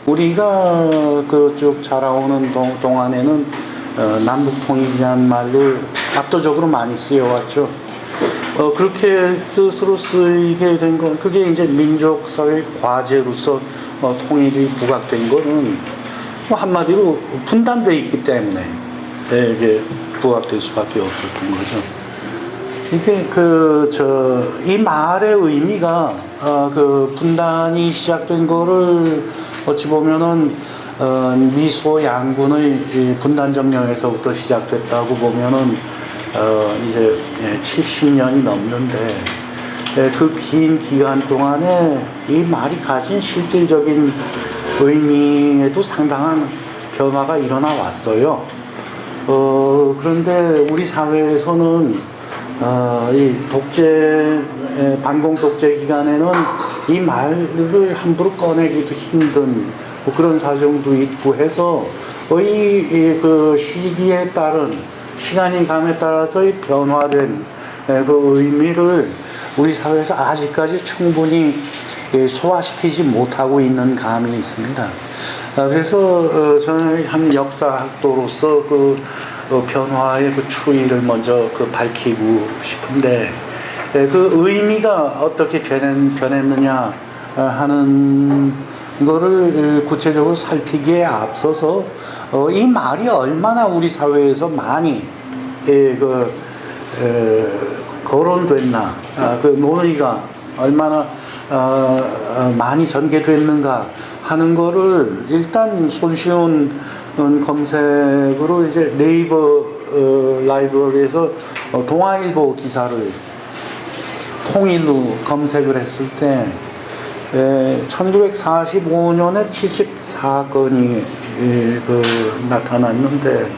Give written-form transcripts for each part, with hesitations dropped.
우리가 그 쭉 자라오는 동안에는 남북통일이라는 말로 압도적으로 많이 쓰여왔죠. 그렇게 뜻으로 쓰이게 된 건, 그게 이제 민족사회 과제로서 통일이 부각된 거는 뭐 한마디로 분단되어 있기 때문에 이게 부각될 수밖에 없었던 거죠. 이게 이 말의 의미가 그 분단이 시작된 거를 어찌 보면은 미소 양군의 분단정령에서부터 시작됐다고 보면은 이제 70년이 넘는데 그 긴 기간 동안에 이 말이 가진 실질적인 의미에도 상당한 변화가 일어나 왔어요. 그런데 우리 사회에서는 이 반공 독재 기간에는 이 말을 함부로 꺼내기도 힘든 뭐 그런 사정도 있고 해서 그 시기에 따른 시간이 감에 따라서 변화된 그 의미를 우리 사회에서 아직까지 충분히 소화시키지 못하고 있는 감이 있습니다. 그래서 저는 한 역사학도로서 그 변화의 그 추이를 먼저 밝히고 싶은데 그 의미가 어떻게 변했느냐 하는 거를 구체적으로 살피기에 앞서서 이 말이 얼마나 우리 사회에서 많이 거론됐나, 그 논의가 얼마나 많이 전개됐는가 하는 거를 일단 손쉬운 검색으로 이제 네이버 라이브러리에서 동아일보 기사를 통일로 검색을 했을 때 1945년에 74건이 나타났는데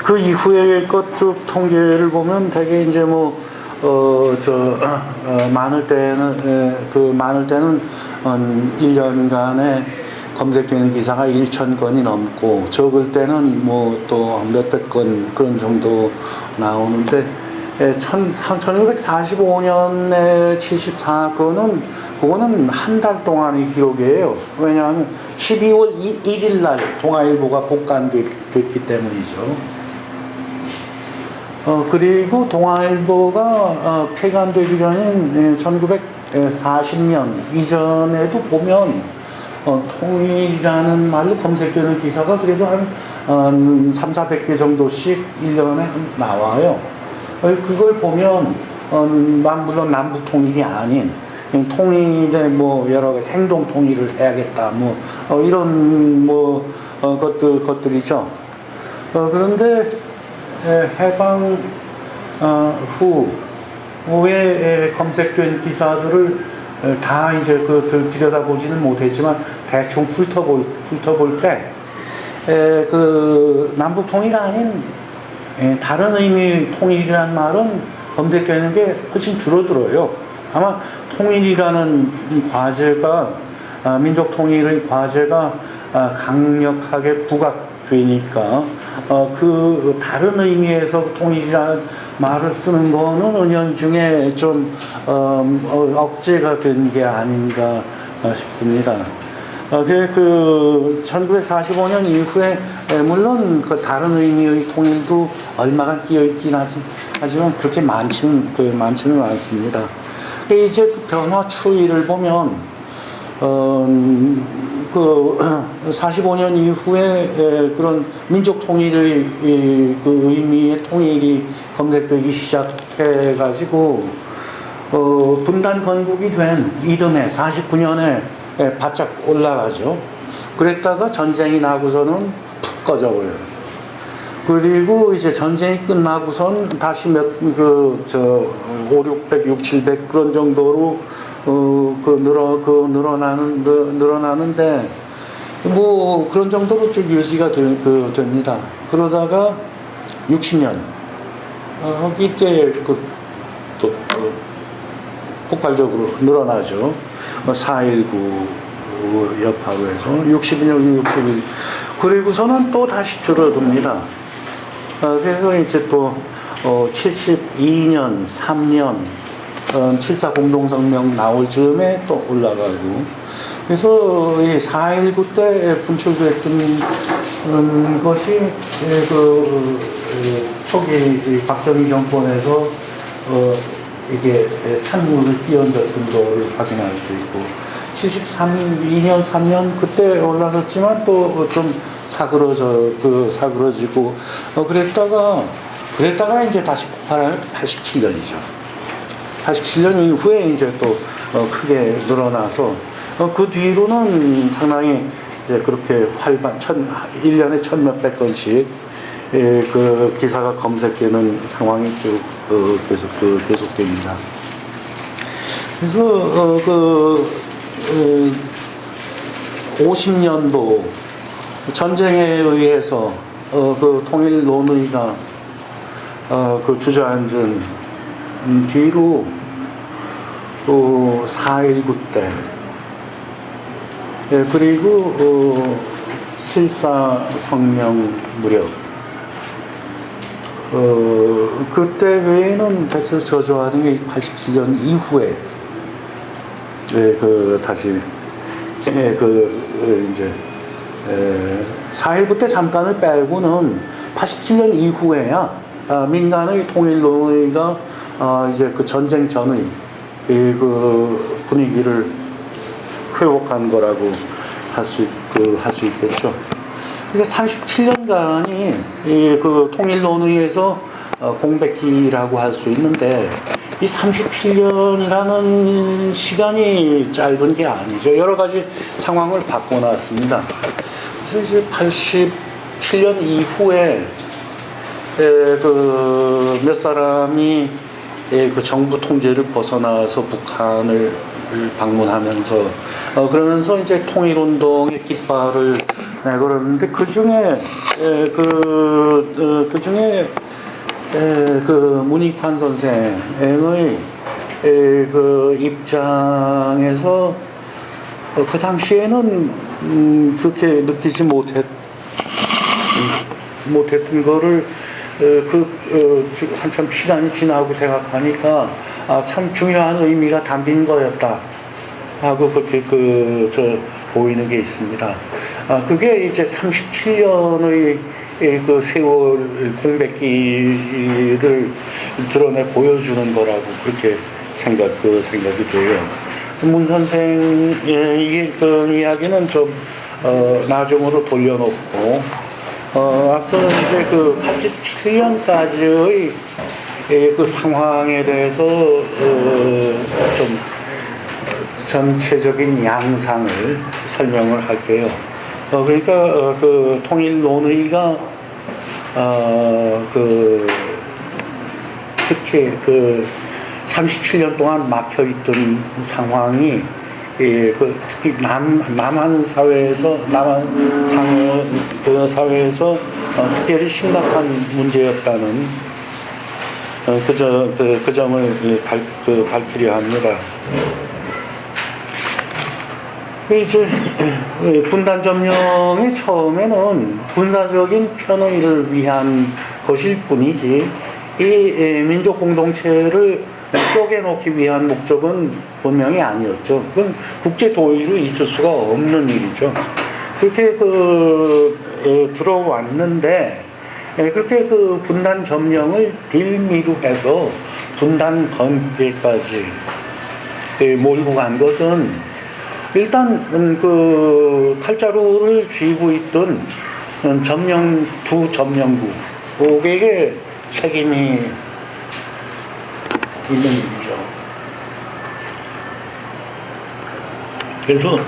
그 이후의 것 쭉 통계를 보면 대개 이제 많을 때는 1년간에 검색되는 기사가 1,000건이 넘고 적을 때는 또 몇백 건 그런 정도 나오는데 1945년에 74건은 그거는 한 달 동안의 기록이에요. 왜냐하면 12월 1일 날 동아일보가 복간됐기 때문이죠. 그리고 동아일보가 폐간되기 전인 1940년 이전에도 보면 통일이라는 말로 검색되는 기사가 그래도 한 300~400개 정도씩 1년에 나와요. 그걸 보면 물론 남북 통일이 아닌 통일의 여러 가지 행동 통일을 해야겠다 이런 것들이죠. 그런데 해방 후에 검색된 기사들을 다 이제 들여다보지는 못했지만 대충 훑어볼 때 남북 통일 아닌 다른 의미의 통일이라는 말은 검색되는 게 훨씬 줄어들어요. 아마 통일이라는 과제가 민족 통일의 과제가 강력하게 부각되니까 그 다른 의미에서 통일이라는 말을 쓰는 거는 은연중에 좀 억제가 된 게 아닌가 싶습니다. 1945년 이후에 물론 그 다른 의미의 통일도 얼마가 끼어 있긴 하지만 그렇게 많지는 않습니다. 이제 그 변화 추이를 보면 45년 이후에 그런 민족 통일의 그 의미의 통일이 검색되기 시작해가지고 분단 건국이 된 이듬해 49년에 바짝 올라가죠. 그랬다가 전쟁이 나고서는 푹 꺼져버려요. 그리고 이제 전쟁이 끝나고선 다시 5, 600, 700 그런 정도로 늘어나는데 그런 정도로 쭉 유지가 됩니다. 그러다가 60년 이때 폭발적으로 늘어나죠. 4.19 여파로 해서 61, 61 그리고서는 또 다시 줄어듭니다. 그래서 이제 또 72년, 3년 7.4 공동성명 나올 즈음에 또 올라가고 그래서 이 4.19 때 분출됐던 것이 초기 박정희 정권에서 이게 찬물을 끼얹었던 거를 확인할 수 있고 2년 3년 그때 올라섰지만 또 좀 사그러지고 그랬다가 이제 다시 폭발하는 87년이죠. 87년 이후에 이제 또 크게 늘어나서 그 뒤로는 상당히 이제 그렇게 1년에 1,000몇백 건씩 그 기사가 검색되는 상황이 쭉 계속됩니다. 그래서 50년도 전쟁에 의해서 그 통일 논의가 주저앉은 뒤로 4.19 때 그리고 7.4 성명 무렵 그때 외에는 대체로 저조하는 게 87년 이후에 다시 이제 4.19 때 잠깐을 빼고는 87년 이후에야 민간의 통일 논의가 이제 그 전쟁 전의 그 분위기를 회복한 거라고 할 수 있겠죠. 그러니까 37년간이 그 통일 논의에서 공백기라고 할 수 있는데 이 37년이라는 시간이 짧은 게 아니죠. 여러 가지 상황을 바꿔놨습니다. 그래서 이제 87년 이후에 몇 사람이 그 정부 통제를 벗어나서 북한을 방문하면서 그러면서 이제 통일운동의 깃발을 내걸었는데 그 중에 문익환 선생의 그 입장에서 그 당시에는 그렇게 느끼지 못했던 거를 한참 시간이 지나고 생각하니까 참 중요한 의미가 담긴 거였다 하고 그렇게 보이는 게 있습니다. 그게 이제 37년의 그 세월 공백기를 드러내 보여주는 거라고 그렇게 생각이 돼요. 문 선생의 그 이야기는 좀 나중으로 돌려놓고 앞서 이제 그 87년까지의 그 상황에 대해서 좀 전체적인 양상을 설명을 할게요. 그러니까 그 통일 논의가 특히 37년 동안 막혀 있던 상황이 특히 남한 사회에서 특별히 심각한 문제였다는 그 점을 밝히려 합니다. 이제 분단 점령이 처음에는 군사적인 편의를 위한 것일 뿐이지 이 민족 공동체를 쪼개놓기 위한 목적은 분명히 아니었죠. 그건 국제 도의로 있을 수가 없는 일이죠. 그렇게 들어왔는데 그렇게 그 분단 점령을 빌미로 해서 분단 관계까지 몰고 간 것은 일단 그 칼자루를 쥐고 있던 두 점령국에게 책임이 있는 일이죠. 그래서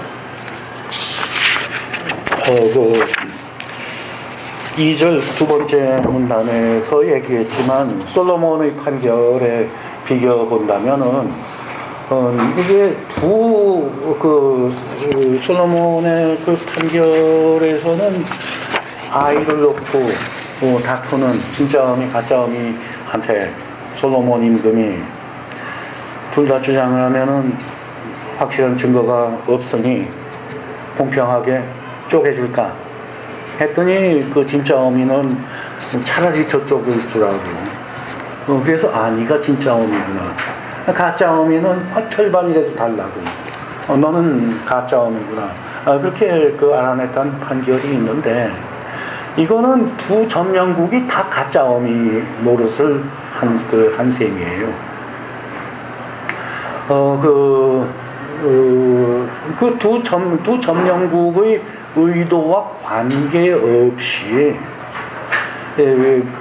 2절 두 번째 문단에서 얘기했지만 솔로몬의 판결에 비교본다면은 이게 솔로몬의 그 판결에서는 아이를 놓고 다투는 진짜음이 가짜음이한테 솔로몬 임금이 둘 다 주장을 하면은 확실한 증거가 없으니 공평하게 쪼개줄까 했더니 그 진짜 어미는 차라리 저쪽일 줄 알고 그래서 네가 진짜 어미구나 가짜 어미는 절반이라도 달라고 너는 가짜음이구나. 그렇게 알아냈다는 판결이 있는데, 이거는 두 점령국이 다 가짜음이 노릇을 한 셈이에요. 두 점령국의 의도와 관계없이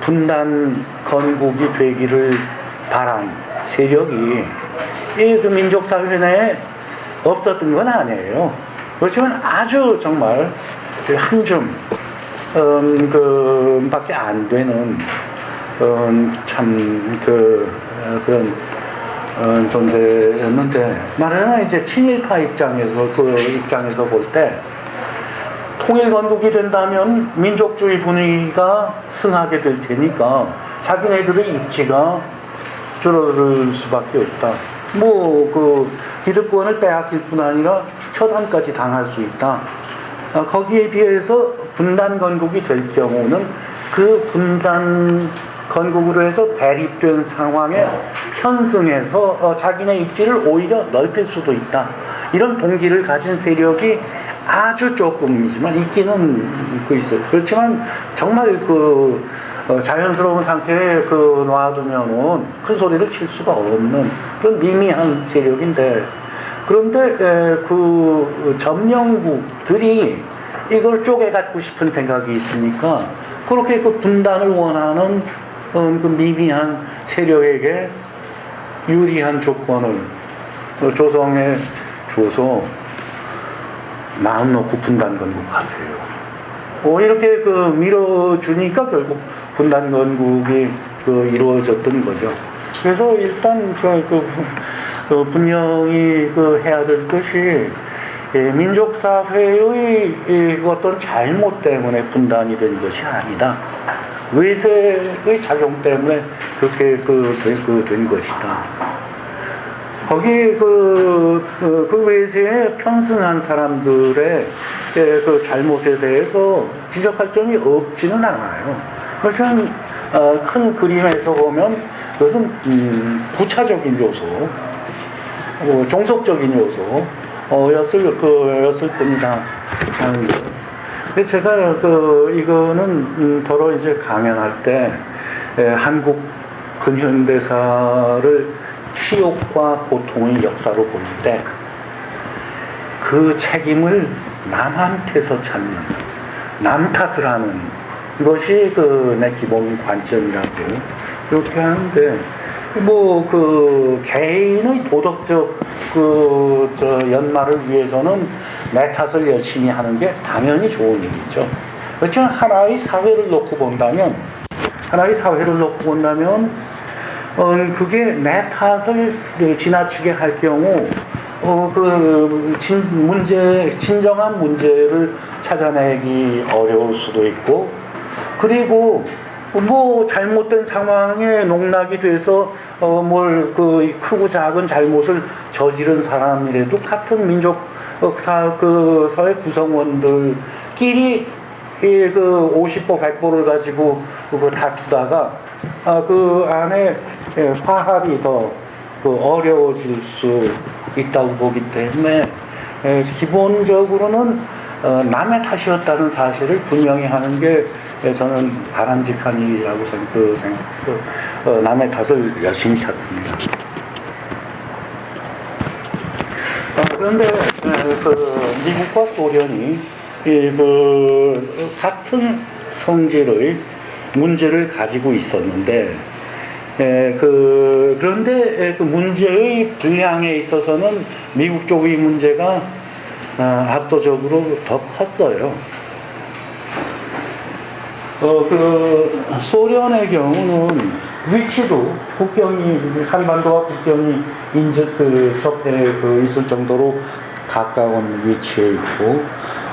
분단 건국이 되기를 바란 세력이 이 민족사회 내에 없었던 건 아니에요. 그렇지만 아주 정말 한 줌, 밖에 안 되는, 그런, 존재였는데, 말하자면 이제 친일파 입장에서 볼 때, 통일 건국이 된다면 민족주의 분위기가 승하게 될 테니까 자기네들의 입지가 줄어들 수밖에 없다. 기득권을 빼앗길 뿐 아니라 처단까지 당할 수 있다. 거기에 비해서 분단 건국이 될 경우는 그 분단 건국으로 해서 대립된 상황에 편승해서 자기네 입지를 오히려 넓힐 수도 있다. 이런 동기를 가진 세력이 아주 조금이지만 있기는 있어요. 그렇지만 정말 자연스러운 상태에 놔두면은 큰 소리를 칠 수가 없는 그런 미미한 세력인데, 그런데 점령국들이 이걸 쪼개갖고 싶은 생각이 있으니까 그렇게 분단을 원하는 미미한 세력에게 유리한 조건을 조성해 줘서 마음 놓고 분단 건국하세요. 이렇게 밀어주니까 결국 분단 건국이 이루어졌던 거죠. 그래서 일단 분명히 해야 될 것이, 민족사회의 어떤 잘못 때문에 분단이 된 것이 아니다. 외세의 작용 때문에 그렇게 된 것이다. 거기 외세에 편승한 사람들의 잘못에 대해서 지적할 점이 없지는 않아요. 그렇지만 큰 그림에서 보면 그것은 부차적인 요소, 종속적인 요소였을 뿐이다. 그래서 제가 이거는 더러 이제 강연할 때 한국 근현대사를 치욕과 고통의 역사로 볼 때 그 책임을 남한테서 찾는, 남 탓을 하는 것이 내 기본 관점이라고 그렇게 하는데, 개인의 도덕적 연마를 위해서는 내 탓을 열심히 하는 게 당연히 좋은 일이죠. 그렇지만 하나의 사회를 놓고 본다면 그게 내 탓을 지나치게 할 경우 진정한 문제를 찾아내기 어려울 수도 있고, 그리고 잘못된 상황에 농락이 돼서 크고 작은 잘못을 저지른 사람이라도 같은 민족 사회 구성원들끼리 50보 100보를 가지고 다투다가 그 안에 화합이 더 어려워질 수 있다고 보기 때문에 기본적으로는 남의 탓이었다는 사실을 분명히 하는 게 저는 바람직한 일이라고 남의 탓을 열심히 찾습니다. 그런데 미국과 소련이 같은 성질의 문제를 가지고 있었는데, 그런데 문제의 분량에 있어서는 미국 쪽의 문제가 압도적으로 더 컸어요. 소련의 경우는 위치도 한반도와 국경이 접해 있을 정도로 가까운 위치에 있고,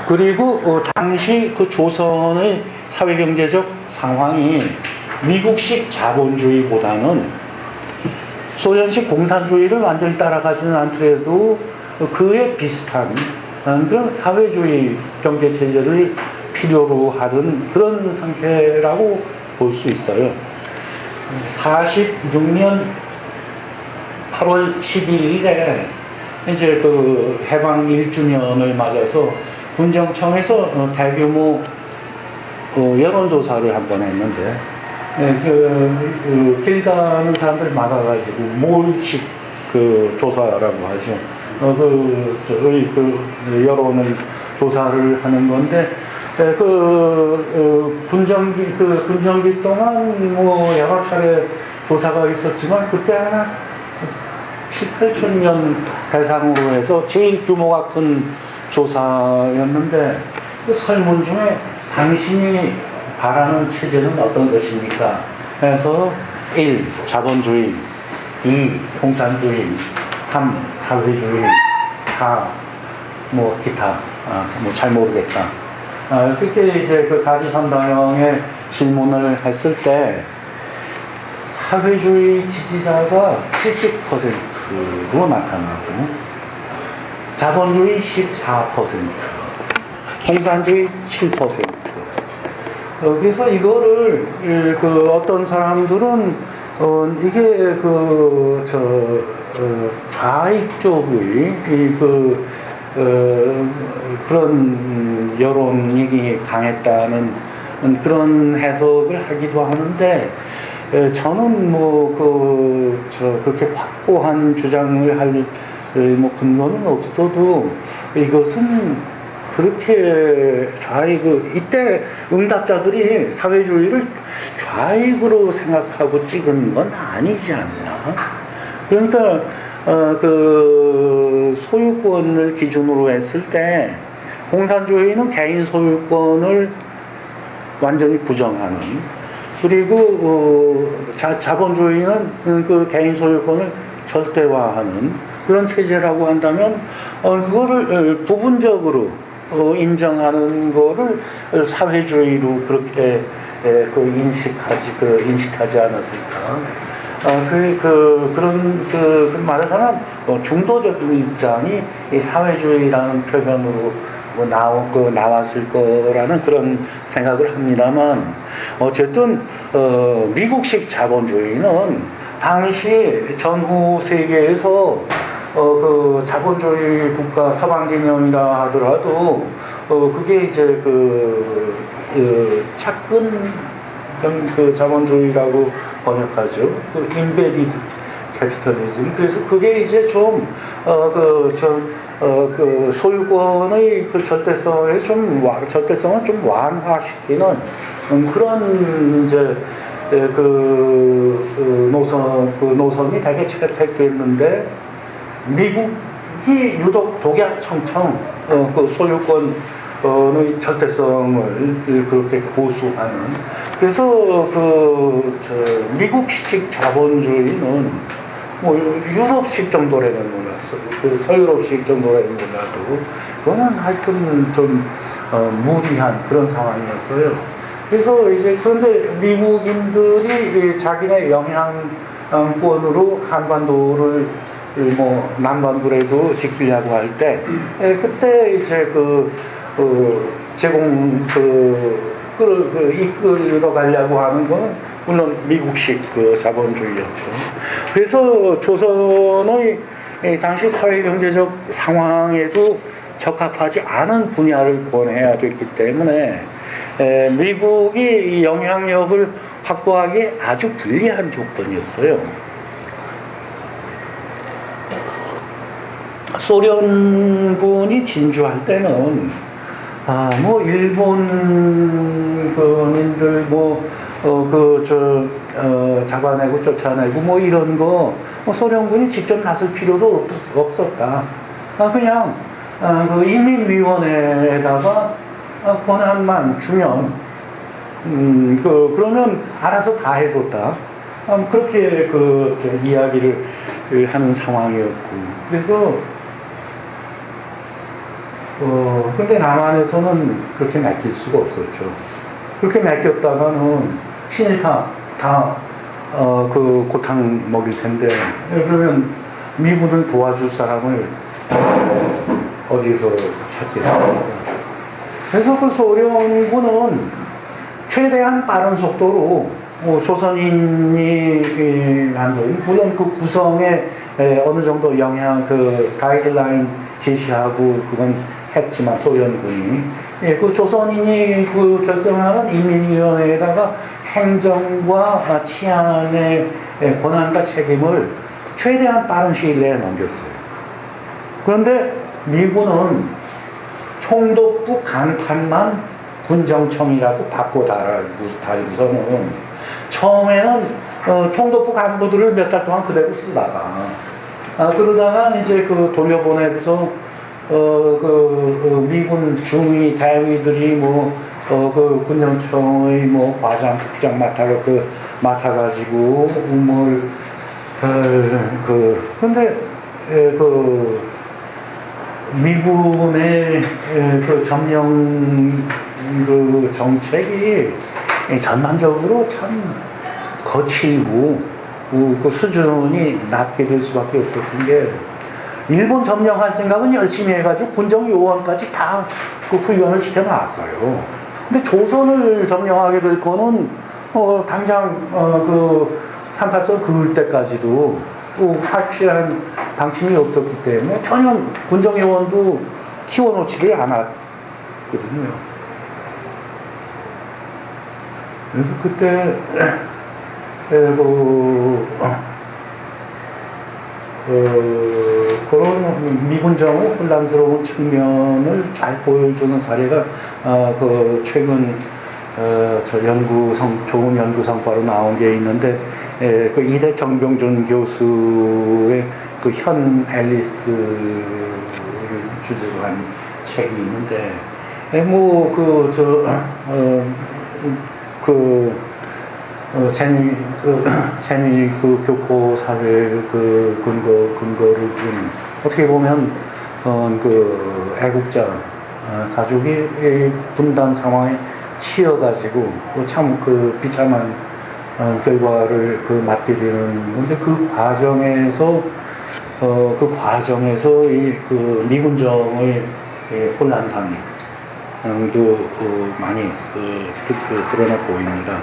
그리고 당시 조선의 사회경제적 상황이 미국식 자본주의보다는 소련식 공산주의를 완전히 따라가지는 않더라도 그에 비슷한 그런 사회주의 경제체제를 필요로 하던 그런 상태라고 볼 수 있어요. 46년 8월 11일에 이제 그 해방 1주년을 맞아서 군정청에서 대규모 여론조사를 한 번 했는데, 길 가는 사람들 막아가지고 몰식 조사라고 하죠. 여론을 조사를 하는 건데, 군정기 동안 뭐 여러 차례 조사가 있었지만, 그때 하나 7, 8천 명 대상으로 해서 제일 규모가 큰 조사였는데, 그 설문 중에 당신이 바라는 체제는 어떤 것입니까? 해서 1. 자본주의, 2. 공산주의, 3. 사회주의, 4. 뭐 기타, 뭐 잘 모르겠다. 그렇게 이제 그 사지선다형의 질문을 했을 때 사회주의 지지자가 70%로 나타나고, 자본주의 14%, 공산주의 7%. 그래서 이거를 어떤 사람들은 이게 좌익 쪽의 그런 여론이 강했다는 그런 해석을 하기도 하는데, 저는 그렇게 확고한 주장을 할 근거는 없어도, 이것은 그렇게 이때 응답자들이 사회주의를 좌익으로 생각하고 찍은 건 아니지 않나. 그러니까 소유권을 기준으로 했을 때 공산주의는 개인 소유권을 완전히 부정하는, 그리고 자본주의는 그 개인 소유권을 절대화하는 그런 체제라고 한다면, 그거를 부분적으로 인정하는 거를 사회주의로 그렇게 인식하지 않았을까. 그런 말에서는 중도적인 입장이 사회주의라는 표현으로 나왔을 거라는 그런 생각을 합니다만, 어쨌든 미국식 자본주의는 당시 전후 세계에서 자본주의 국가 서방 진영이라 하더라도 그게 이제 착근 자본주의라고 번역하죠. 인베디드 캐피털리즘. 그래서 그게 이제 좀 소유권의 절대성을 좀 완화시키는 그런 이제 노선이 되게 채택됐는데, 미국이 유독 독야청청 소유권의 절대성을 그렇게 고수하는, 그래서 미국식 자본주의는 뭐 유럽식 정도라는 몰랐어요. 서유럽식 정도라는 몰라도 그거는 하여튼 좀 무리한 그런 상황이었어요. 그래서 이제 그런데 미국인들이 자기네 영향권으로 한반도를 남반구라도 지키려고 할 때, 그때 이제 이끌어 가려고 하는 건 물론 미국식 자본주의였죠. 그래서 조선의 당시 사회경제적 상황에도 적합하지 않은 분야를 권해야 됐기 때문에, 미국이 영향력을 확보하기에 아주 불리한 조건이었어요. 소련군이 진주할 때는 일본 군인들 잡아내고 쫓아내고 이런 거 소련군이 직접 나설 필요도 없었다. 그냥 인민위원회에다가 권한만 주면 그러면 알아서 다 해줬다. 그렇게 이야기를 하는 상황이었고, 그래서 근데 남한에서는 그렇게 맡길 수가 없었죠. 그렇게 맡겼다가는 신일파 다 고탕 먹일 텐데, 그러면 미군을 도와줄 사람을 어디서 찾겠습니까? 그래서 소련군은 최대한 빠른 속도로 조선인이 만든, 물론 그 구성에 어느 정도 영향, 그 가이드라인 제시하고 그건 했지만, 소련군이. 그 조선인이 그 결성하는 인민위원회에다가 행정과 치안의 권한과 책임을 최대한 빠른 시일 내에 넘겼어요. 그런데 미군은 총독부 간판만 군정청이라고 바꿔 달고서는 처음에는 총독부 간부들을 몇 달 동안 그대로 쓰다가 그러다가 이제 그 돌려보내고서 미군 중위 대위들이 그 군정청의 과장 국장 맡아가지고 근데 미군의 그 점령 그 정책이 전반적으로 참 거칠고 그 수준이 낮게 될 수밖에 없었던 게, 일본 점령할 생각은 열심히 해가지고 군정 요원까지 다 그 훈련을 시켜놨어요. 근데 조선을 점령하게 될 거는 당장 그 삼팔선 그을 때까지도 확실한 방침이 없었기 때문에 전혀 군정 요원도 키워놓지를 않았거든요. 그래서 그때 그런 미군정의 혼란스러운 측면을 잘 보여주는 사례가 최근 좋은 연구 성과로 나온 게 있는데, 그 이대 정병준 교수의 그 현 앨리스를 주제로 한 책이 있는데, 재미 교포 사회 근거를 좀 어떻게 보면 애국자 가족이 분단 상황에 치여가지고 참 비참한 결과를 맛게 되는 건데, 그 과정에서 이 미군정의 혼란상도 많이 드러나 보입니다.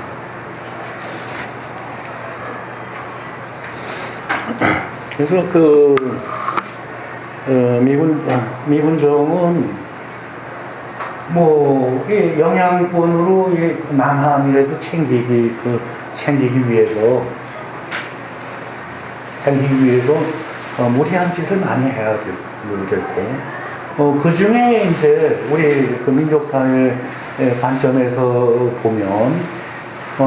그래서 미군정은 이 영향권으로 이 남한이라도 챙기기 위해서 무리한 짓을 많이 해야 됐고, 그 중에 이제 우리 민족사회 관점에서 보면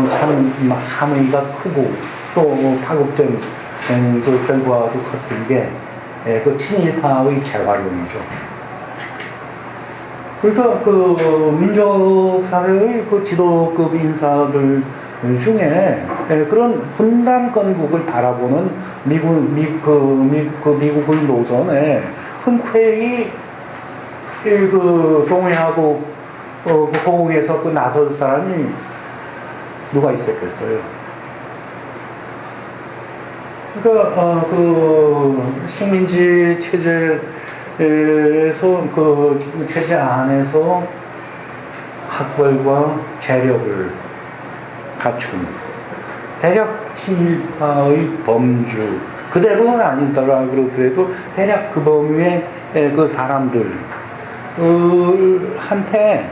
참 함의가 크고 또 파급된 그 결과도 컸던 게 친일파의 재활용이죠. 그러니까 민족사회의 지도급 인사들 중에 그런 분단 건국을 바라보는 미국의 노선에 흔쾌히 동의하고 호국에서 나설 사람이 누가 있었겠어요? 그러니까 식민지 체제에서 체제 안에서 학벌과 재력을 갖춘 대략 친일파의 범주, 그대로는 아니더라 그러더라도 대략 그 범위의 사람들 한테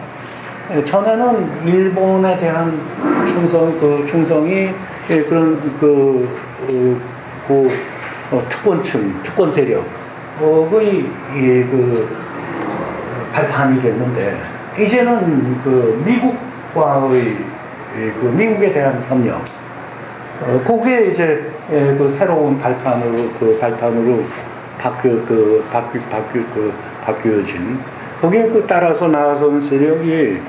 전에는 일본에 대한 충성이 그런 특권 세력의 발판이 됐는데, 이제는 미국과의 미국에 대한 협력, 그게 이제 새로운 발판으로 바뀌어진, 거기에 따라서 나선 세력이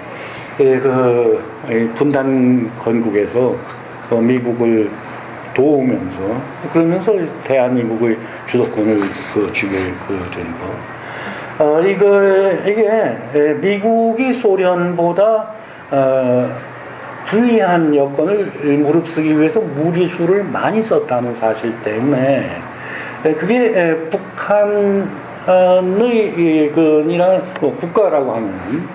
분단 건국에서 미국을 도우면서, 그러면서 대한민국의 주도권을 쥐게 된 거. 이게 미국이 소련보다 불리한 여건을 무릅쓰기 위해서 무리수를 많이 썼다는 사실 때문에, 그게 북한의 국가라고 하면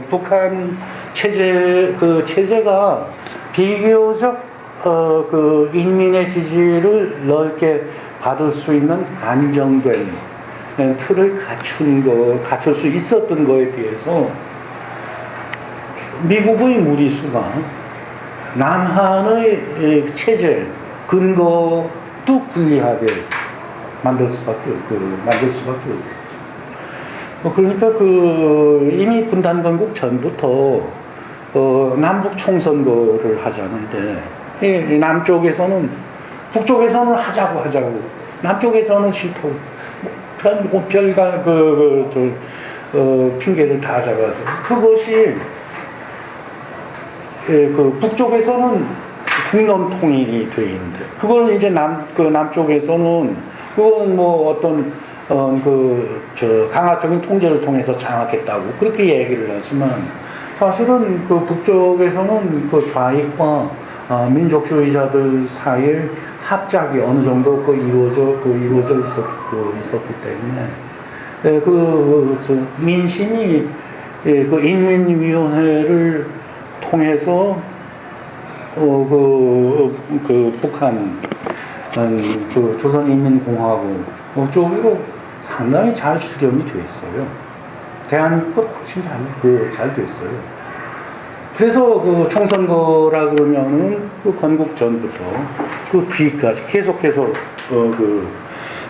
북한 체제가 비교적 그 인민의 지지를 넓게 받을 수 있는 안정된 틀을 갖출 수 있었던 거에 비해서 미국의 무리수가 남한의 체제 근거도 불리하게 만들 수밖에 없었죠. 그러니까 이미 분단 건국 전부터 남북 총선거를 하자는데 남쪽에서는 북쪽에서는 하자고 남쪽에서는 싫다고 별가 핑계를 다 잡아서 그것이 북쪽에서는 국론 통일이 돼 있는데 그걸 이제 남쪽에서는 그건 뭐 어떤 강압적인 통제를 통해서 장악했다고 그렇게 얘기를 하지만 사실은 북쪽에서는 좌익과 민족주의자들 사이의 합작이 어느 정도 이루어져 있었기 때문에 민심이 인민위원회를 통해서 북한 조선인민공화국 쪽으로 상당히 잘 수렴이 돼 있어요. 대한민국보다 훨씬 잘 됐어요. 그래서 총선거라 그러면은 건국 전부터 뒤까지 계속해서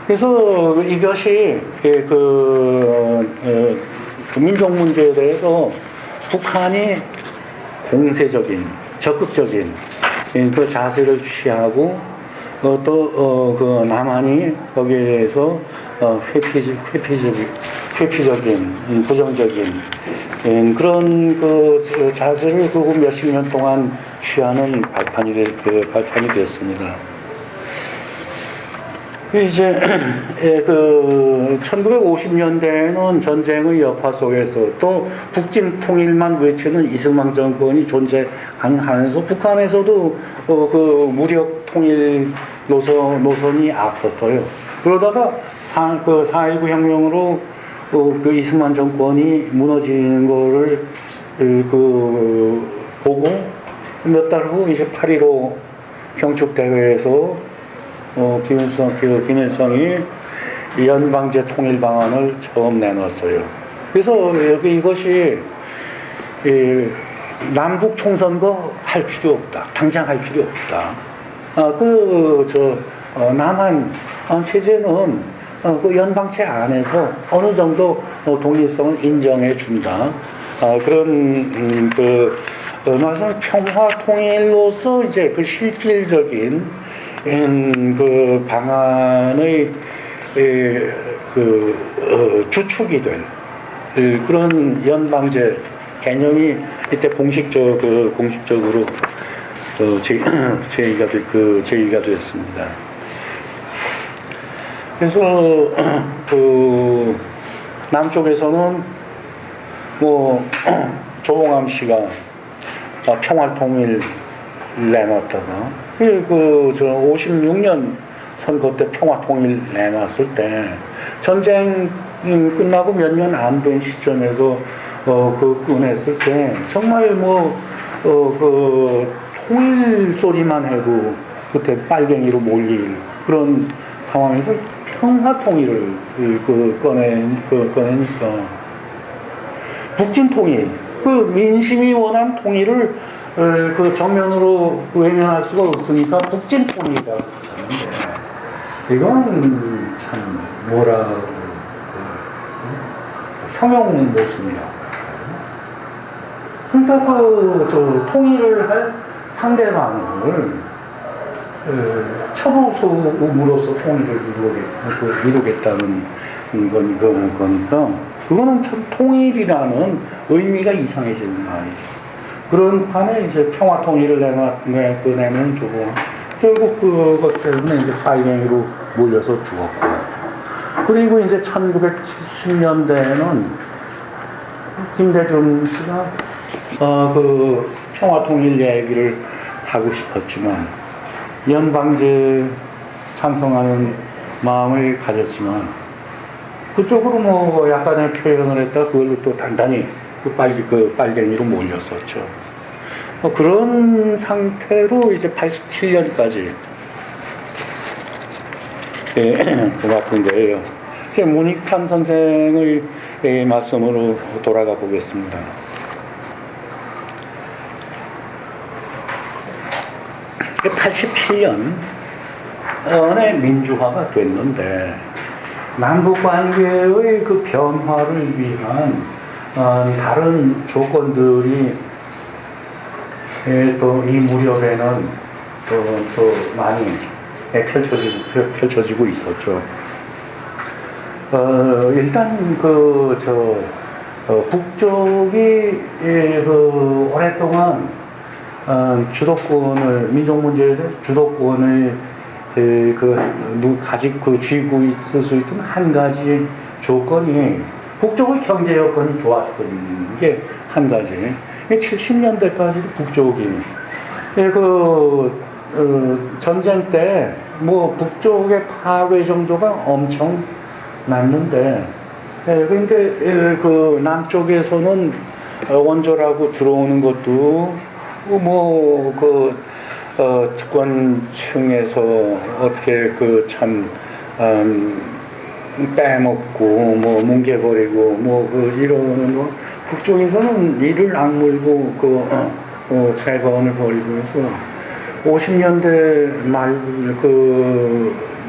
그래서 이것이 민족 문제에 대해서 북한이 공세적인 적극적인 그 자세를 취하고 또 남한이 거기에서 회피적인 부정적인 그런 자세를 몇십 년 동안 취하는 발판이 되었습니다. 이제 1950년대에는 전쟁의 여파 속에서 또 북진 통일만 외치는 이승만 정권이 존재하면서 북한에서도 무력 통일 노선이 앞섰어요. 그러다가 4.19 혁명으로 이승만 정권이 무너지는 거를 보고 몇 달 후 이제 8.15 경축대회에서 김일성이 연방제 통일 방안을 처음 내놨어요. 그래서 이것이 남북 총선거 할 필요 없다. 당장 할 필요 없다. 남한 체제는 연방체 안에서 어느 정도 독립성을 인정해 준다. 그런 말씀 평화 통일로서 이제 실질적인 방안의 주축이 될 그런 연방제 개념이 이때 공식적으로 제의가 됐습니다. 그래서 남쪽에서는 조봉암 씨가 평화통일 내놨다가 56년 선거 때 평화통일 내놨을 때 전쟁 끝나고 몇 년 안 된 시점에서 꺼냈을 때 정말 통일 소리만 해도 그때 빨갱이로 몰릴 그런 상황에서 평화통일을 꺼내니까 북진 통일 민심이 원한 통일을 정면으로 외면할 수가 없으니까 북진 통일이라고 붙였는데 이건 참 형용 모습이라고. 그러니까 통일을 할 상대방을 처보소음으로써 통일을 이루겠다는 거니까 그거는 참 통일이라는 의미가 이상해지는 말이죠. 그런 판에 이제 평화 통일을 내는 조공 결국 그것 때문에 이제 빨갱이로 몰려서 죽었고 그리고 이제 1970년대에는 김대중 씨가 평화 통일 얘기를 하고 싶었지만 연방제 찬성하는 마음을 가졌지만 그쪽으로 약간의 표현을 했다 그걸로 또 단단히 빨갱이로 몰렸었죠. 그런 상태로 이제 87년까지 왔던 거예요. 문익환 선생의 말씀으로 돌아가 보겠습니다. 87년에 민주화가 됐는데 남북 관계의 그 변화를 위한 다른 조건들이 또 이 무렵에는 또 많이 펼쳐지고 있었죠. 일단 북쪽이 오랫동안 주도권을 민족 문제에 대해서 주도권을 쥐고 있을 수 있던 한 가지 조건이 북쪽의 경제 여건이 좋았던 게 한 가지. 70년대까지도 북쪽이 전쟁 때 뭐 북쪽의 파괴 정도가 엄청 났는데 그런데 남쪽에서는 원조라고 들어오는 것도 집권층에서 어떻게 빼먹고 뭉개버리고 이러는 북쪽에서는 이를 악물고 재건을 벌이고 해서 50년대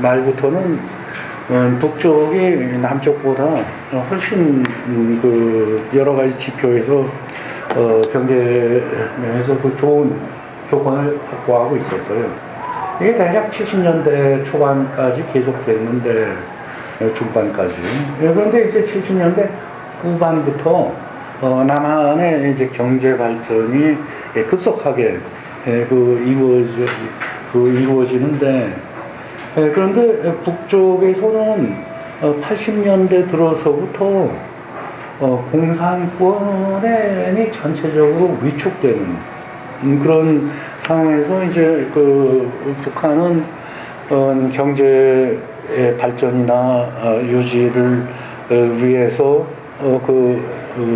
말부터는 북쪽이 남쪽보다 훨씬 여러 가지 지표에서 경제 면에서 좋은 조건을 확보하고 있었어요. 이게 대략 70년대 초반까지 계속됐는데 중반까지. 그런데 이제 70년대 후반부터 남한의 이제 경제 발전이 급속하게 이루어지는데 그런데 북쪽에서는 80년대 들어서부터 공산권이 전체적으로 위축되는 그런 상황에서 이제 북한은 경제 발전이나 유지를 위해서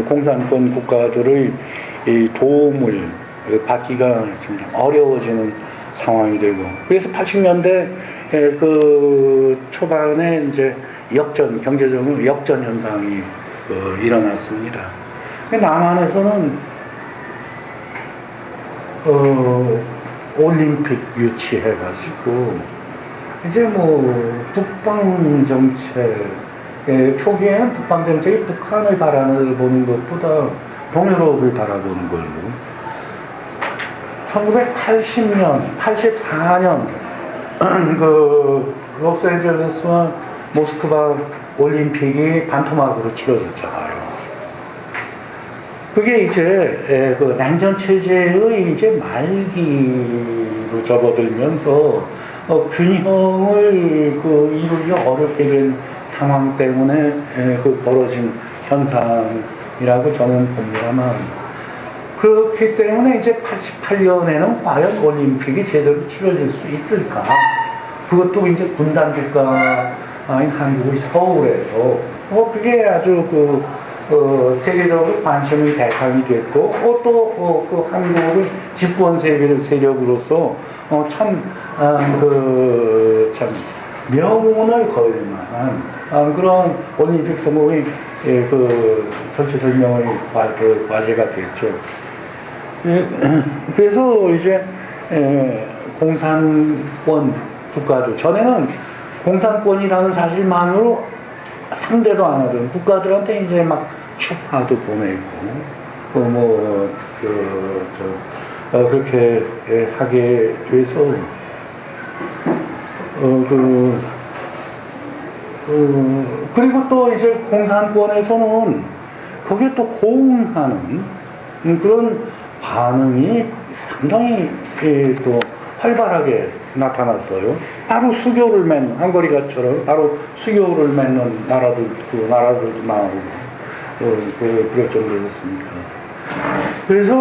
공산권 국가들의 도움을 받기가 좀 어려워지는 상황이 되고 그래서 80년대 초반에 이제 경제적으로 역전 현상이 일어났습니다. 남한에서는 올림픽 유치해가지고 이제 북방 정책 초기에는 북방 정책이 북한을 바라보는 것보다 동유럽을 바라보는 걸로 1980년, 84년 로스앤젤레스와 모스크바 올림픽이 반토막으로 치러졌잖아요. 그게 이제 냉전 체제의 이제 말기로 접어들면서 균형을 이루기 어렵게 된 상황 때문에 벌어진 현상이라고 저는 봅니다만 그렇기 때문에 이제 88년에는 과연 올림픽이 제대로 치러질 수 있을까? 그것도 이제 군단 국가인 한국의 서울에서 그게 아주 세계적으로 관심의 대상이 됐고 또 한국의 집권 세력으로서 참 명운을 걸 만한 그런 올림픽 성공이 절체절명의 과제가 됐죠. 그래서 이제 공산권 국가들 전에는 공산권이라는 사실만으로 상대도 안 하던 국가들한테 이제 막 축하도 보내고 그렇게 하게 돼서 그리고 또 이제 공산권에서는 거기에 또 호응하는 그런 반응이 상당히 또 활발하게 나타났어요. 바로 수교를 맺는 한거리가처럼 바로 수교를 맺는 나라들도 나오고 그럴 정도였습니다. 그래서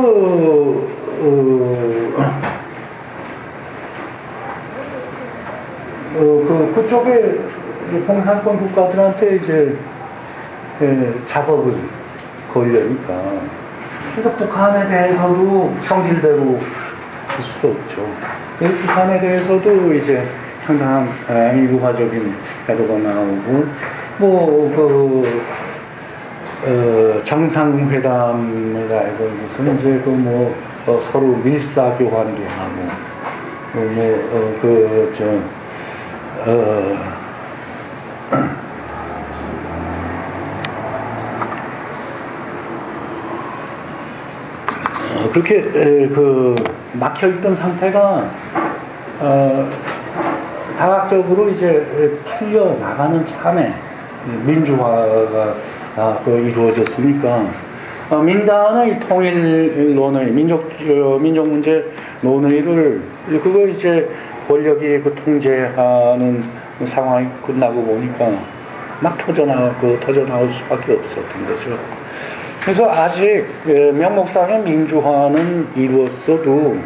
그쪽에 공산권 국가들한테 이제 작업을 걸려니까 그러니까 북한에 대해서도 성질대로 할 수도 없죠. 북한에 대해서도 이제 상당한 유화적인 태도가 나오고, 정상회담을 알고 무슨 이제 서로 밀사 교환도 하고, 그렇게 막혀있던 상태가 다각적으로 이제 풀려 나가는 참에 민주화가 이루어졌으니까 민간의 통일 논의, 민족 문제 논의를 그거 이제 권력이 통제하는 상황이 끝나고 보니까 막 터져나올 수밖에 없었던 거죠. 그래서 아직 명목상의 민주화는 이루었어도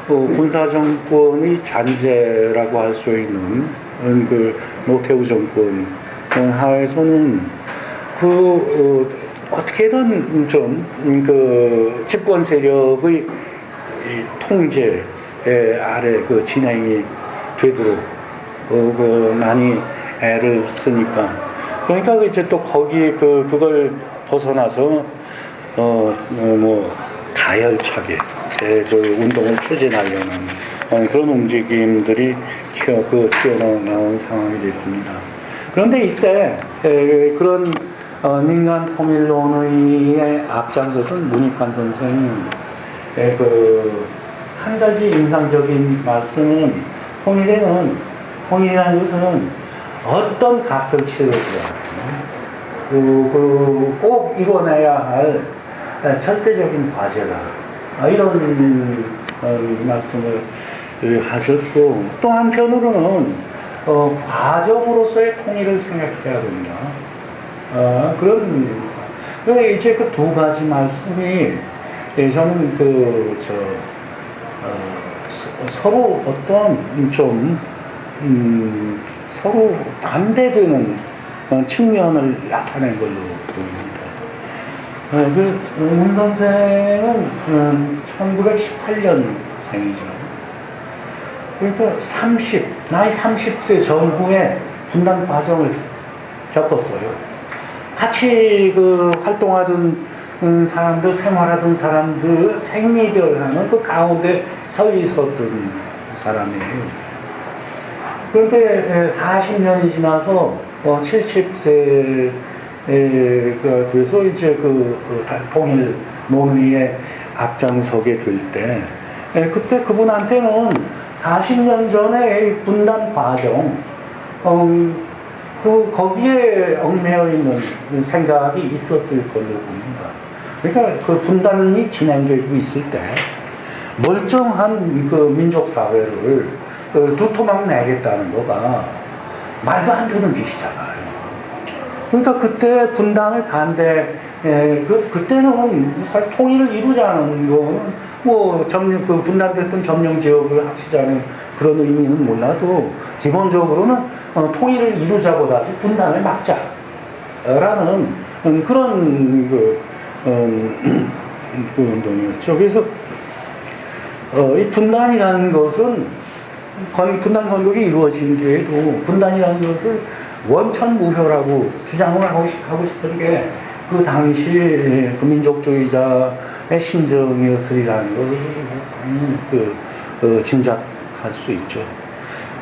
군사정권의 잔재라고 할 수 있는 노태우 정권 하에서는 어떻게든 좀 집권 세력의 통제 아래 진행이 되도록 많이 애를 쓰니까, 그러니까 이제 또 거기 그걸 벗어나서 가열차게 운동을 추진하려는 그런 움직임들이 튀어나온 상황이 됐습니다. 그런데 이때 그런 민간 통일 논의에 앞장서던 문익환 선생이 한 가지 인상적인 말씀은 통일이라는 것은 어떤 값을 치르더라도 꼭 이뤄내야 할 절대적인 과제다, 이런 말씀을 하셨고, 또 한편으로는 과정으로서의 통일을 생각해야 된다. 이제 그 두 가지 말씀이 저는 서로 어떤 서로 반대되는 측면을 나타낸 걸로 보입니다. 문 선생은 1918년생이죠. 그러니까 나이 30세 전후에 분단 과정을 겪었어요. 같이 활동하던 사람들, 생활하던 사람들, 생리별하는 그 가운데 서 있었던 사람이에요. 그런데 40년이 지나서 70세가 돼서 이제 통일 논의에 앞장서게 될 때, 그때 그분한테는 40년 전에 분단 과정, 거기에 얽매여 있는 생각이 있었을 걸로 봅니다. 그러니까 그 분단이 진행되고 있을 때 멀쩡한 민족 사회를 두토막 내겠다는 거가 말도 안 되는 짓이잖아요. 그러니까 그때 분단을 그때는 사실 통일을 이루자는 거는 분단됐던 점령 지역을 합치자는 그런 의미는 몰라도 기본적으로는 통일을 이루자보다도 분단을 막자라는 그런 운동이었죠. 그래서 이 분단이라는 것은 분단 건국이 이루어진 뒤에도 분단이라는 것을 원천무효라고 주장을 하고 싶은 게 그 당시 민족주의자의 심정이었으리라는 것을 짐작할 수 있죠.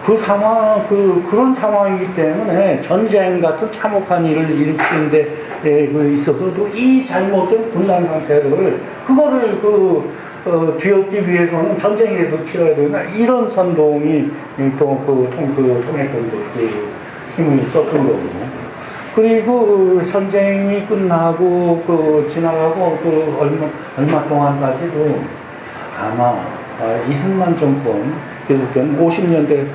그런 상황이기 때문에 전쟁 같은 참혹한 일을 일으키는데 있어서도 이 잘못된 분단 상태를 그거를 뒤엎기 위해서는 전쟁이라도 치러야 된다, 이런 선동이 통했던 힘을 썼던 거고, 그리고 전쟁이 끝나고 지나가고 얼마 동안까지도 아마 이승만 정권 계속된 50년대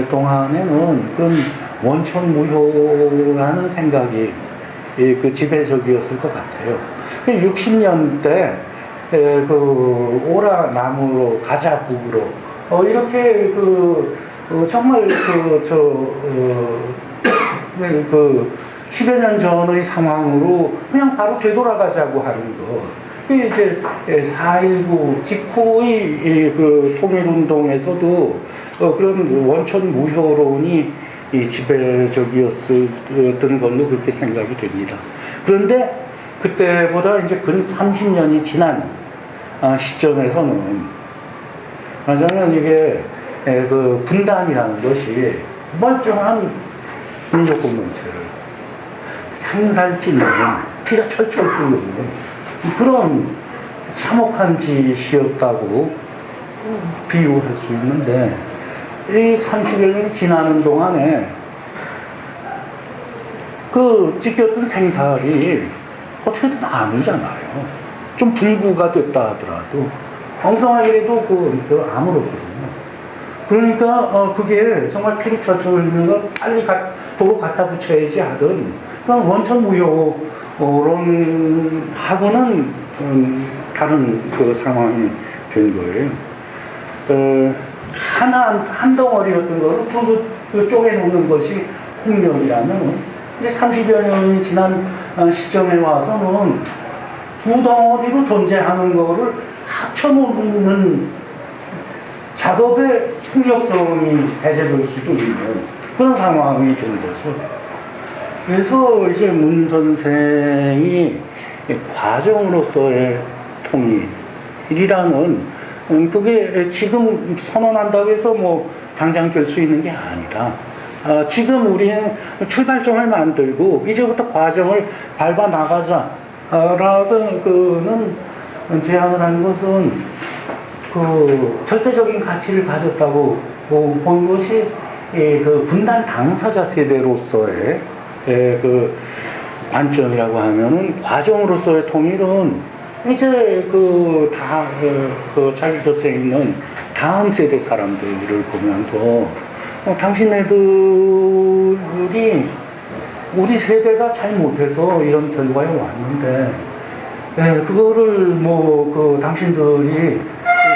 동안에는 그런 원천무효라는 생각이 지배적이었을 것 같아요. 60년대 오라 남으로 가자 북으로 이렇게 정말 10여 년 전의 상황으로 그냥 바로 되돌아가자고 하는 것, 이제 4.19 직후의 그 통일운동에서도 그런 원천 무효론이 지배적이었던 걸로 그렇게 생각이 됩니다. 그런데 그때보다 이제 근 30년이 지난 시점에서는 말하자면 이게 그 분단이라는 것이 멀쩡한 민족 공동체를 생살찌는 피가 철철 끓는 그런 참혹한 짓이었다고 비유할 수 있는데 이 30여 년이 지나는 동안에 그 찢겼던 생살이 어떻게든 안 오잖아요. 좀 불구가 됐다 하더라도 엉성하게라도 아무렇거든요. 그러니까 그게 정말 피를 철철 흘리는 걸 빨리 도로 갖다 붙여야지 하던 그런 원천 무효론하고는 다른 그 상황이 된 거예요. 한 덩어리였던 거를 또 쪼개놓는 것이 폭력이라면 이제 30여 년이 지난 시점에 와서는 두 덩어리로 존재하는 거를 합쳐놓는 작업의 폭력성이 배제될 수도 있는 그런 상황이 된 거죠. 그래서 이제 문 선생이 과정으로서의 통일이라는 그게 지금 선언한다고 해서 뭐 당장 될 수 있는 게 아니다. 지금 우리는 출발점을 만들고 이제부터 과정을 밟아 나가자라는 제안을 한 것은 그 절대적인 가치를 가졌다고 본 것이 그 분단 당사자 세대로서의 그 관점이라고 하면은 과정으로서의 통일은 이제 자기 곁에 있는 다음 세대 사람들을 보면서 당신네들이 우리 세대가 잘 못해서 이런 결과에 왔는데 그거를 당신들이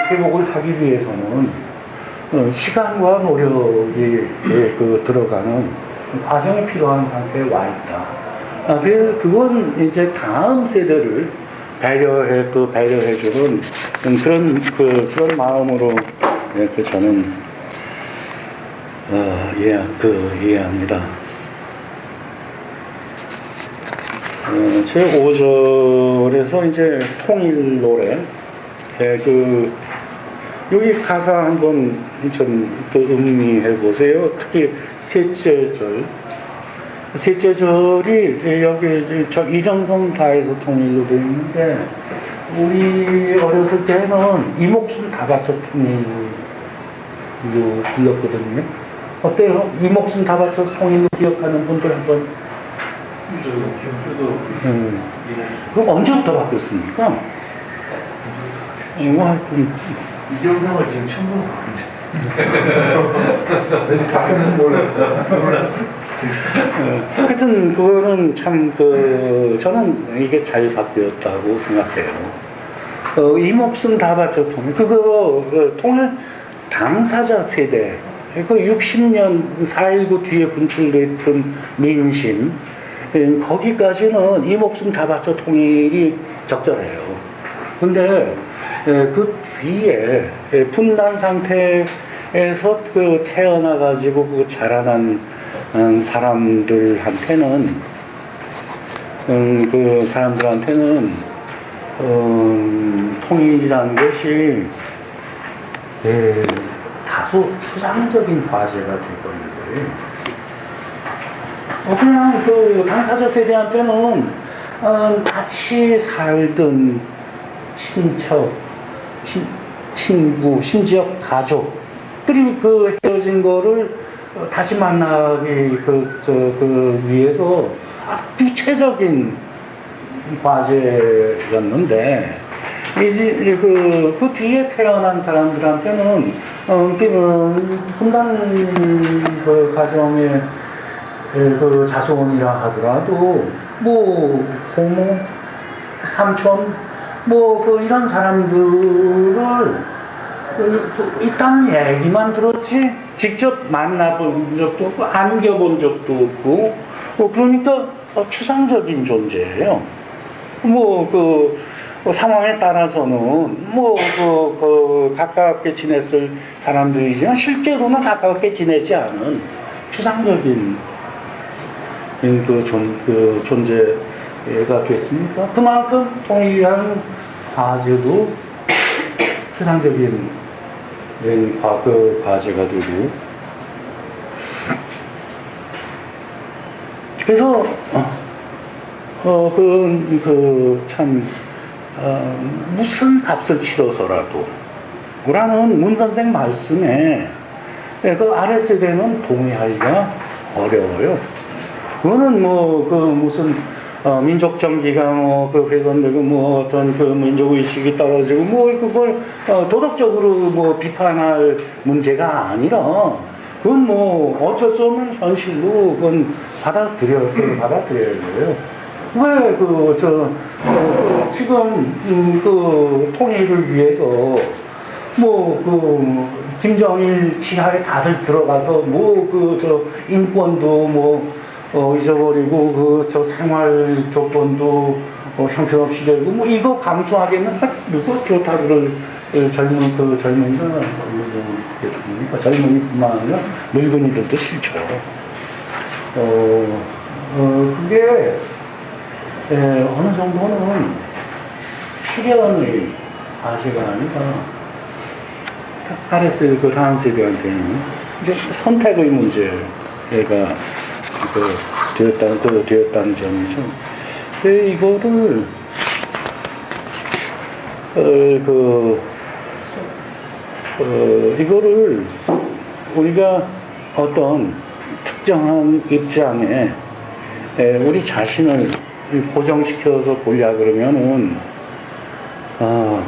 회복을 하기 위해서는 시간과 노력이 들어가는 과정이 필요한 상태에 와 있다. 그래서 그건 이제 다음 세대를 배려해주는 그런 마음으로 저는 이해합니다. 제 5절에서 이제 통일 노래 여기 가사 한번 좀 음미해 보세요. 특히 셋째 절이 여기 이정성 다해서 통일로 되어 있는데 우리 어렸을 때는 이 목숨 다 바쳐 통일로 불렀거든요. 어때요? 이 목숨 다 바쳐 통일로 기억하는 분들 한번. 그럼 언제부터 바뀌었습니까? 하여튼 이정성을 지금 처음 보는 것 같은데. 왠지 바뀌었는 몰랐어. 하여튼 그거는 참 저는 이게 잘 바뀌었다고 생각해요. 이 목숨 다 바쳐 통일 통일 당사자 세대 60년 4.19 뒤에 분출됐던 민심 거기까지는 이 목숨 다 바쳐 통일이 적절해요. 근데 그 뒤에 분단 상태에서 태어나가지고 자라난 사람들한테는 통일이라는 것이 다소 추상적인 과제가 되어버린 거예요. 그냥 당사자 세대한테는 같이 살던 친척, 친구, 심지어 가족들이 헤어진 거를 다시 만나기 위해서 아주 구체적인 과제였는데 이제 그 뒤에 태어난 사람들한테는 분단 가정의 자손이라 하더라도 고모, 삼촌 이런 사람들을 있다는 얘기만 들었지 직접 만나본 적도 없고 안겨본 적도 없고 그러니까 추상적인 존재예요. 그 상황에 따라서는 가깝게 지냈을 사람들이지만 실제로는 가깝게 지내지 않은 추상적인 그 존재가 됐으니까 그만큼 통일이라는 과제도 추상적인 과제가 되고 그래서 무슨 값을 치러서라도 라는 문 선생 말씀에 그 아래 세대는 동의하기가 어려워요. 그거는 무슨 민족 정기가 훼손되고 어떤 민족 의식이 떨어지고 그걸 도덕적으로 비판할 문제가 아니라 그건 어쩔 수 없는 현실로 그건 받아들여야 돼요. 왜 지금 통일을 위해서 김정일 지하에 다들 들어가서 인권도 잊어버리고 생활 조건도 형편없이 되고 이거 감수하기에는 누가 좋다 그럴 젊은이가 모르겠습니까? 젊은이뿐만 아니라 늙은이들도 싫죠. 그게 어느 정도는 필연의 과제가 아니라 아래 세대, 다음 세대한테는 이제 선택의 문제가 되었다는 점이죠. 이거를 이거를 우리가 어떤 특정한 입장에 우리 자신을 고정시켜서 보려 그러면은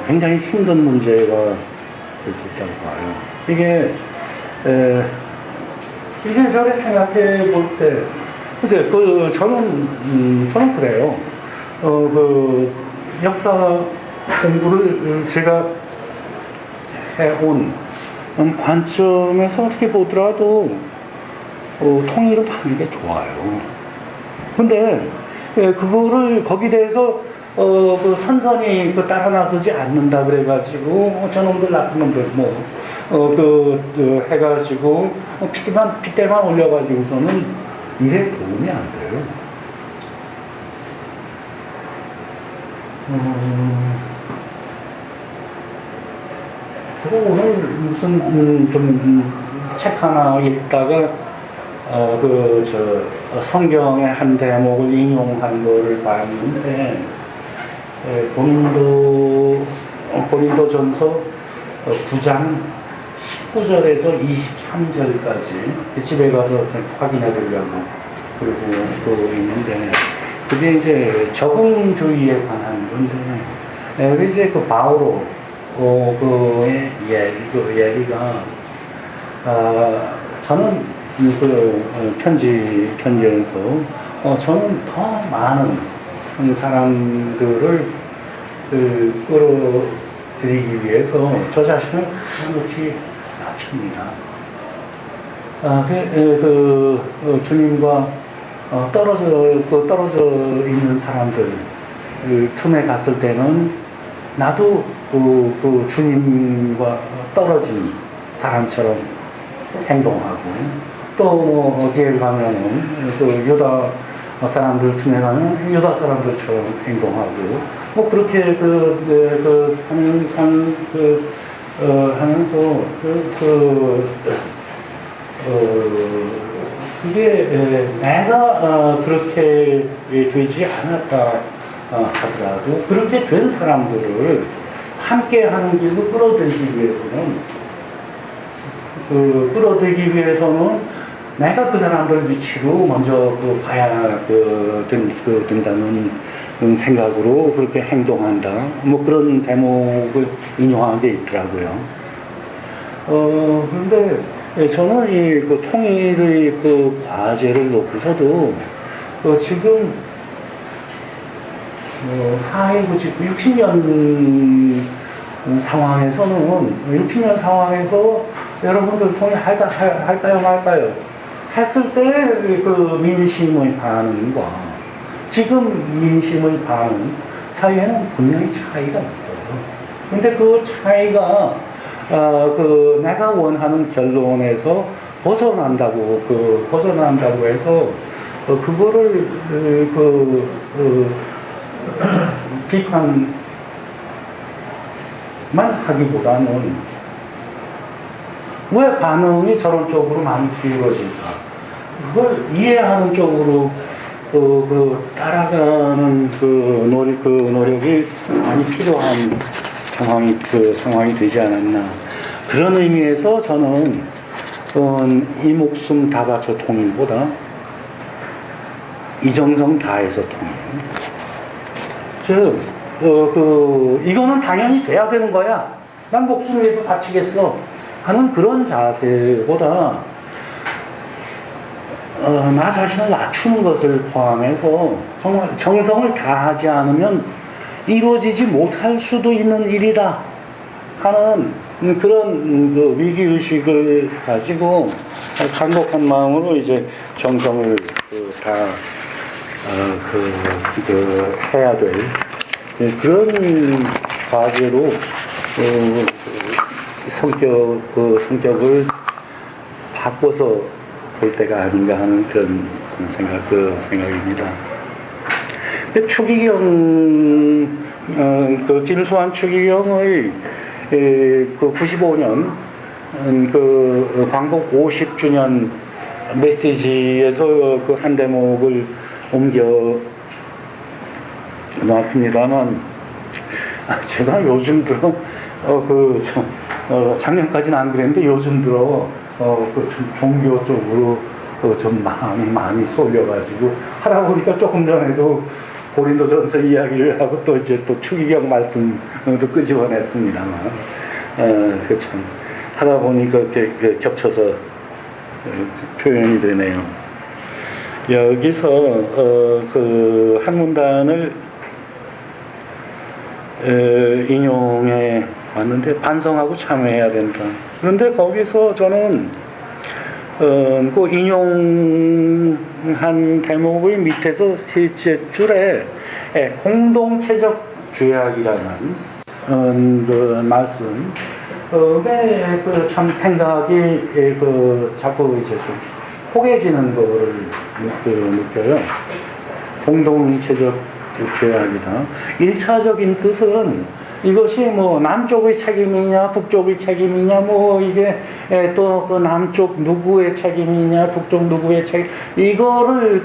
굉장히 힘든 문제가 될 수 있다고 봐요. 이게 이래저래 생각해 볼 때, 글쎄, 저는 그래요. 역사 공부를 제가 해온 관점에서 어떻게 보더라도, 통일을 하는 게 좋아요. 근데, 그거를 거기에 대해서, 선선히 따라 나서지 않는다 그래가지고, 저놈들 나쁜 놈들, 해가지고, 핏대만 올려가지고서는 일에 도움이 안 돼요. 그리고 오늘 무슨 책 하나 읽다가 성경의 한 대목을 인용한 거를 봤는데 고린도전서 9장 19절에서 23절까지 집에 가서 확인해 보려고 그러고 있는데 그게 이제 적응주의에 관한 건데 이제 바오로 그의 얘기가 저는 편지에서 저는 더 많은 사람들을 끌어들이기 위해서 저 자신을 한없이 낮춥니다. 주님과 떨어져 있는 사람들 틈에 갔을 때는 나도 그 주님과 떨어진 사람처럼 행동하고 또 어디에 가면은 유다 사람들 틈에 가면 유다 사람들처럼 행동하고 그렇게 하면서 그게 내가 그렇게 되지 않았다 하더라도 그렇게 된 사람들을 함께 하는 길로 끌어들이기 위해서는 내가 그 사람들 위치로 먼저 가야 된다는 생각으로 그렇게 행동한다. 그런 대목을 인용한 게 있더라고요. 그런데 저는 이 통일의 과제를 놓고서도 지금 사회부직 60년 상황에서는 60년 상황에서 여러분들 통일할까요 말까요? 했을 때 민심의 반응과 지금 민심의 반응 사이에는 분명히 차이가 있어요. 근데 그 차이가 내가 원하는 결론에서 벗어난다고 해서 그거를 비판만 하기보다는 왜 반응이 저런 쪽으로 많이 기울어질까? 그걸 이해하는 쪽으로 따라가는 그 노력이 많이 필요한 상황이 되지 않았나. 그런 의미에서 저는 이 목숨 다 바쳐 통일보다 이정성 다해서 통일. 즉, 이거는 당연히 돼야 되는 거야. 난 목숨이라도 바치겠어. 하는 그런 자세보다, 나 자신을 낮추는 것을 포함해서 정말 정성을 다하지 않으면 이루어지지 못할 수도 있는 일이다. 하는 그런 위기의식을 가지고 간곡한 마음으로 이제 정성을 해야 될 그런 과제로 성격을 바꿔서 볼 때가 아닌가 하는 그런 생각입니다. 추기경, 김수환 추기경의 95년 광복 50주년 메시지에서 한 대목을 옮겨 놨습니다만, 제가 요즘 들어 작년까지는 안 그랬는데 요즘 들어 종교 쪽으로 좀 마음이 많이 쏠려가지고 하다 보니까 조금 전에도 고린도전서 이야기를 하고 또 이제 또 추기경 말씀도 끄집어냈습니다만, 참 하다 보니까 이렇게 겹쳐서 표현이 되네요. 여기서 한 문단을 인용해 왔는데, 반성하고 참여해야 된다. 그런데 거기서 저는 그 인용한 대목의 밑에서 셋째 줄에 공동체적 죄악이라는 그 말씀, 참 생각이 자꾸 이제 좀 포개지는 거를 느껴요. 공동체적 죄악이다. 1차적인 뜻은 이것이 뭐 남쪽의 책임이냐 북쪽의 책임이냐 뭐 이게 또 그 남쪽 누구의 책임이냐 북쪽 누구의 책임, 이거를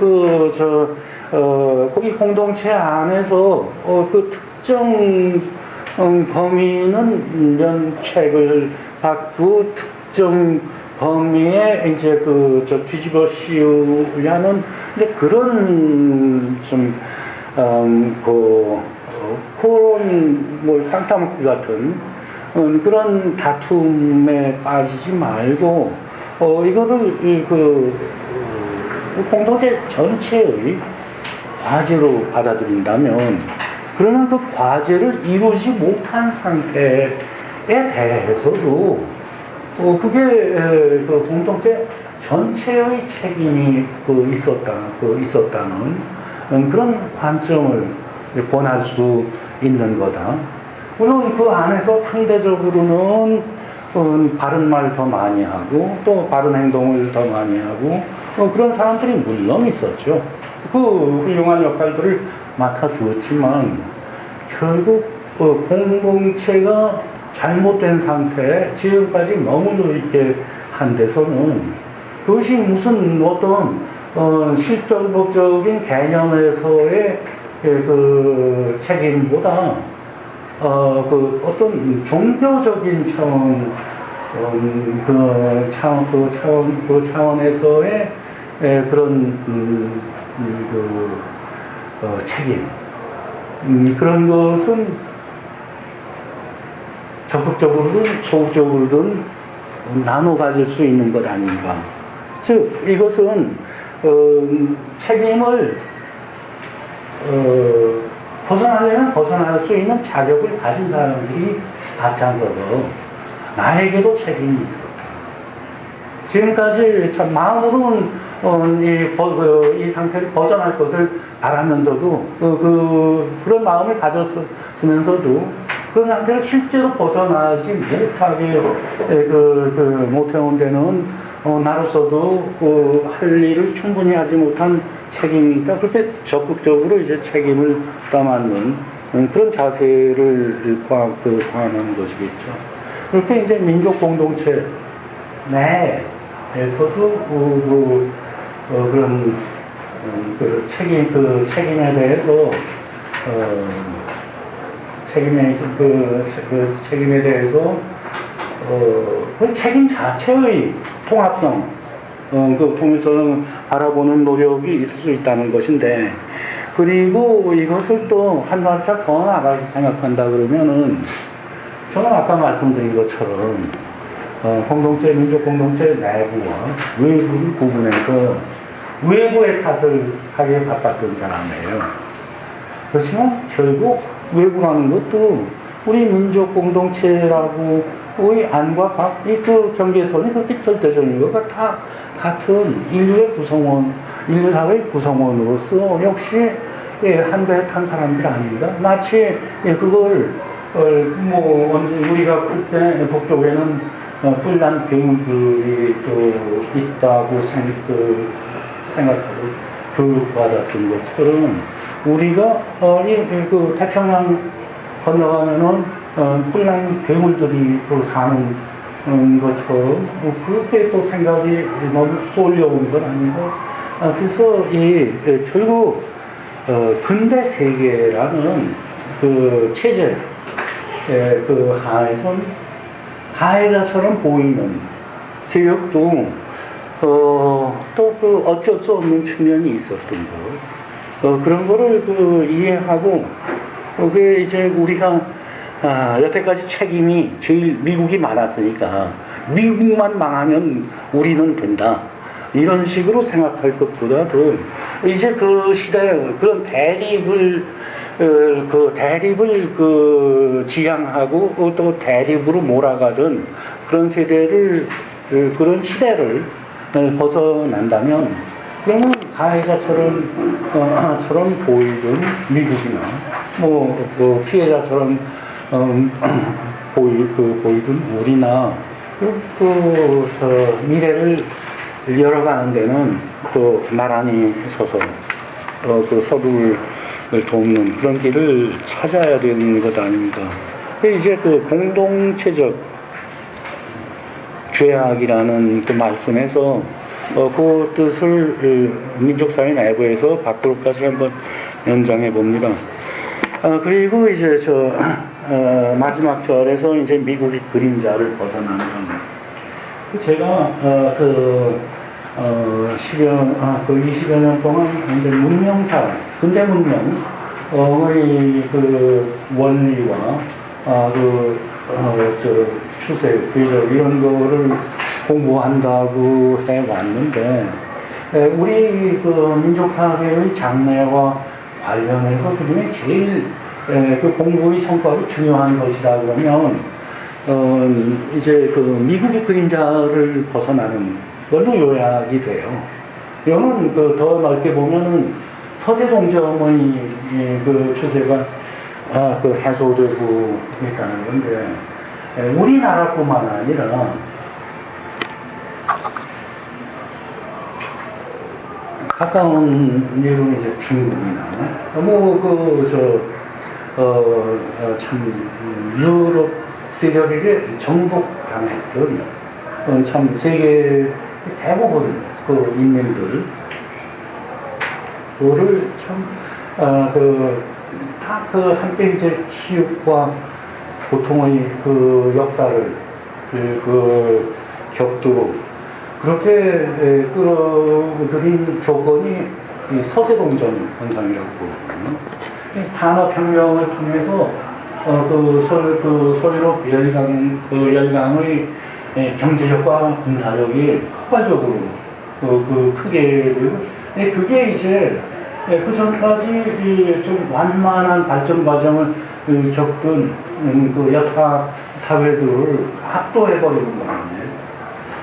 이 공동체 안에서 그 특정 범위는 면책을 받고 특정 범위에 이제 뒤집어 씌우려는 이제 그런 좀 그런 뭐 땅 따먹기 같은 그런 다툼에 빠지지 말고 이거를 공동체 전체의 과제로 받아들인다면, 그러면 그 과제를 이루지 못한 상태에 대해서도 그게 공동체 전체의 책임이 있었다는 그런 관점을 권할 수 있는 거다. 물론 그 안에서 상대적으로는 바른 말 더 많이 하고 또 바른 행동을 더 많이 하고 그런 사람들이 물론 있었죠. 그 훌륭한 역할들을 맡아주었지만 결국 공동체가 잘못된 상태에 지금까지 머물러 있게 한 데서는 그것이 무슨 어떤 실질적인 개념에서의 책임보다 어떤 종교적인 차원에서의 그런 책임, 그런 것은 적극적으로든 소극적으로든 나눠 가질 수 있는 것 아닌가. 즉 이것은 책임을 벗어나려면 벗어날 수 있는 자격을 가진 사람들이 앞장서서 나에게도 책임이 있었다. 지금까지 참 마음으로는 이 상태를 벗어날 것을 바라면서도 그런 마음을 가졌으면서도 그 상태를 실제로 벗어나지 못하게 못해온 데는 나로서도 할 일을 충분히 하지 못한 책임이 있다. 그렇게 적극적으로 이제 책임을 떠맡는 그런 자세를 포함하는 것이겠죠. 그렇게 이제 민족 공동체 내에서도 그런 책임에 대해서 책임에 대해서 그 책임 자체의 통합성, 그 통일성을 바라보는 노력이 있을 수 있다는 것인데, 그리고 이것을 또 한 발짝 더 나가서 생각한다 그러면은, 저는 아까 말씀드린 것처럼 민족 공동체 내부와 외부를 구분해서 외부의 탓을 하게 바빴던 사람이에요. 그렇지만 결국 외부라는 것도 우리 민족 공동체라고 의 안과 그 경계선이 그렇게 절대적인 것과 다 같은 인류 사회의 구성원으로서 역시 한 배에 탄 사람들 아닌가? 마치 그걸 우리가 그때 북쪽에는 뿔난 괴물들이 있다고 생각하고 교육받았던 것처럼 우리가 그 태평양 건너가면은 뿔난 괴물들이 사는 것처럼 그렇게 또 생각이 너무 쏠려온 건 아닌가. 그래서 결국 근대 세계라는 그 체제 그 하에선 가해자처럼 보이는 세력도 또 어쩔 수 없는 측면이 있었던 것. 그런 거를 이해하고 그게 이제 우리가 여태까지 책임이 제일 미국이 많았으니까 미국만 망하면 우리는 된다. 이런 식으로 생각할 것보다도 이제 그 시대 그런 대립을 지향하고 또 대립으로 몰아가던 그런 그런 시대를 벗어난다면 그러면 가해자처럼 보이던 미국이나 피해자처럼 보이던 우리나 미래를 열어가는 데는 또 나란히 서서 서둘을 돕는 그런 길을 찾아야 되는 것 아닙니까? 이제 그 공동체적 죄악이라는 그 말씀에서 그 뜻을 민족사회 내부에서 밖으로까지 한번 연장해 봅니다. 그리고 이제 마지막 절에서 이제 미국의 그림자를 벗어나는 제가 20여 년 동안 이제 근대 문명의 그 원리와 추세, 궤적 이런 거를 공부한다고 해왔는데, 우리 그 민족사회의 장래와 관련해서 그중에 제일 그 공부의 성과로 중요한 것이라 그러면, 이제 그 미국의 그림자를 벗어나는 걸로 요약이 돼요. 이거는 더 넓게 보면은 서세동점의 그 추세가 해소되고 있다는 건데, 우리나라뿐만 아니라 가까운 일은 이제 중국이나 유럽 세력에게 정복당했던 참 세계 대부분 그 인민들 그거를 다 함께 이제 치욕과 고통의 그 역사를 격두고 그렇게 끌어들인 조건이 서세동전 현상이라고 보거든요. 산업혁명을 통해서 소유럽 열강의 경제력과 군사력이 폭발적으로 크게 그게 이제 그 전까지 좀 완만한 발전 과정을 겪던 그 여타 사회들을 압도해버리는 거거든요.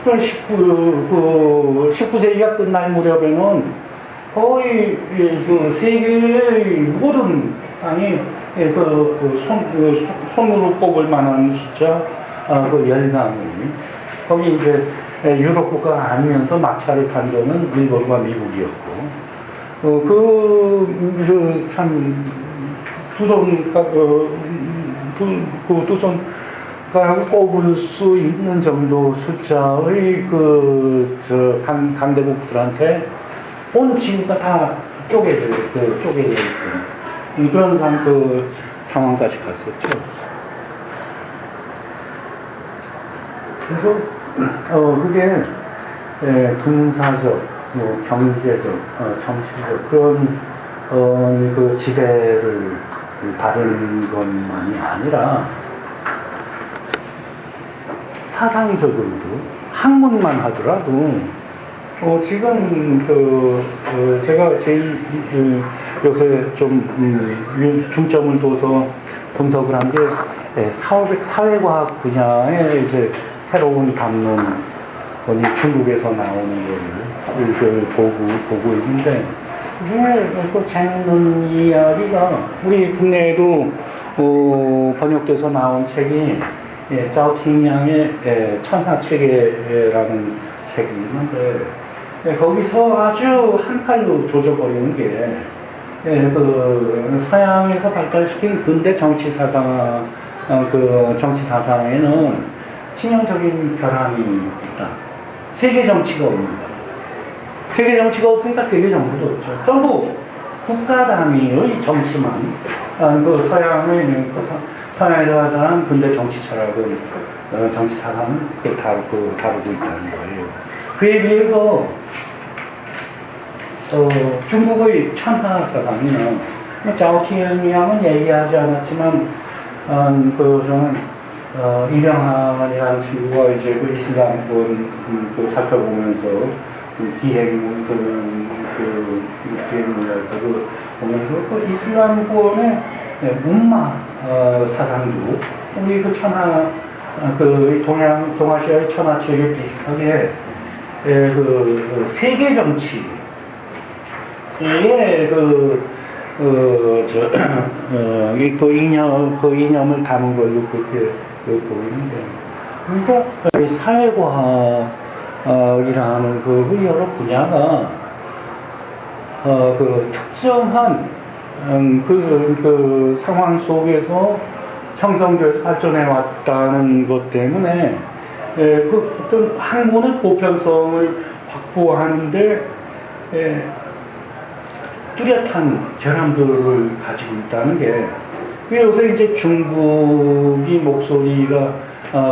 19세기가 끝날 무렵에는 거의 그 세계의 모든 땅이 손으로 꼽을 만한 숫자, 그 열강이 거기 이제 유럽 국가가 아니면서 막차를 탄 거는 일본과 미국이었고, 참 두 손가락을 꼽을 수 있는 정도 숫자의 강대국들한테 온 지구가 다 쪼개져 있던 그런 상황까지 갔었죠. 그래서 그게 군사적, 경제적, 정치적 그런 그 지배를 받은 것만이 아니라 사상적으로도 학문만 하더라도 지금 제가 제일 요새 좀 중점을 둬서 분석을 한 게 사회과학 분야에 이제 새로운 담론이 중국에서 나오는 거를 보고 있는데, 그중에 그 재밌는 이야기가 우리 국내에도 번역돼서 나온 책이 짜오팅양의 천하체계라는 책이 있는데, 거기서 아주 한 칼로 조져버리는 게 서양에서 발달시킨 근대 정치 사상, 정치 사상에는 치명적인 결함이 있다. 세계 정치가 없는다. 세계 정치가 없으니까 세계 정부도 없죠. 전부 국가 단위의 정치만, 서양에서 발달한 근대 정치 철학은, 정치 사상은 다루고 있다는 거예요. 그에 비해서 중국의 천하 사상이나 짜오팅양은 얘기하지 않았지만 저는 이병한이라는 친구가 이제 그 이슬람권 살펴보면서 기행문을 보면서 그 이슬람권의 문마 사상도 우리 그 동아시아의 천하체계 비슷하게 세계 정치에 이념을 담은 걸로 그렇게 보이는데, 그러니까 사회과학이라는 여러 분야가 특정한 상황 속에서 형성돼서 발전해 왔다는 것 때문에 어떤 학문의 보편성을 확보하는데 뚜렷한 결함들을 가지고 있다는 게, 요새 이제 중국이 목소리가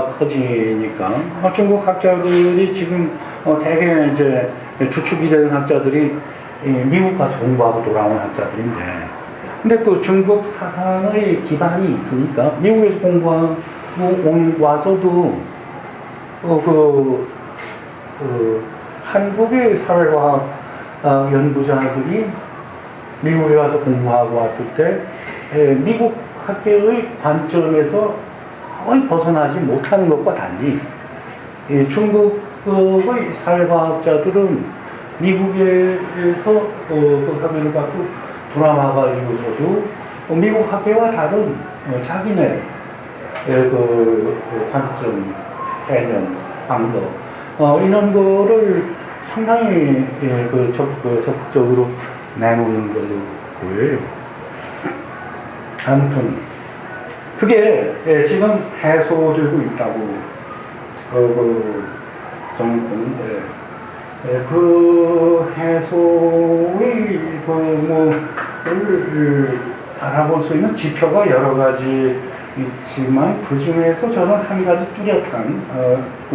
커지니까 중국 학자들이 지금 대개 이제 주축이 되는 학자들이 미국 가서 공부하고 돌아온 학자들인데, 근데 그 중국 사상의 기반이 있으니까 미국에서 공부하고 와서도 한국의 사회과학 연구자들이 미국에 가서 공부하고 왔을 때 미국 학계의 관점에서 거의 벗어나지 못하는 것과 달리 중국의 사회과학자들은 미국에서 학위를 받고 돌아와가지고서도 미국 학계와 다른 자기네 관점, 개념, 방법 이런 거를 상당히 적극적으로 내놓는 걸로 보여요. 아무튼 그게 지금 해소되고 있다고 저는 보는데, 그 해소의 알아볼 수 있는 지표가 여러 가지 있지만, 그 중에서 저는 한 가지 뚜렷한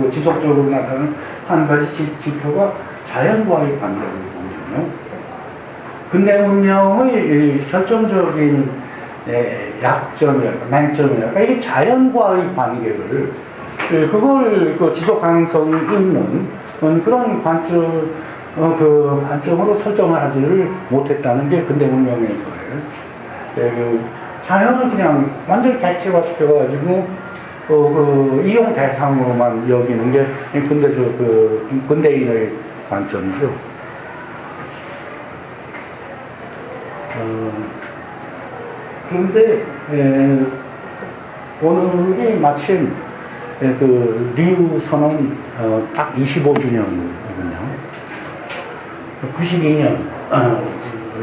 지속적으로 나타나는 한 가지 지표가 자연과의 관계를 보거든요. 근대 문명의 결정적인 약점이랄까, 맹점이랄까, 이게 자연과의 관계를, 그걸 지속 가능성이 있는 그런 관점으로 설정하지를 못했다는 게 근대 문명에서의 자연을 그냥 완전히 객체화시켜가지고 이용 대상으로만 여기는 게 근대인의 관점이죠. 그런데 오늘이 마침 리우 선언 딱 25주년이거든요. 92년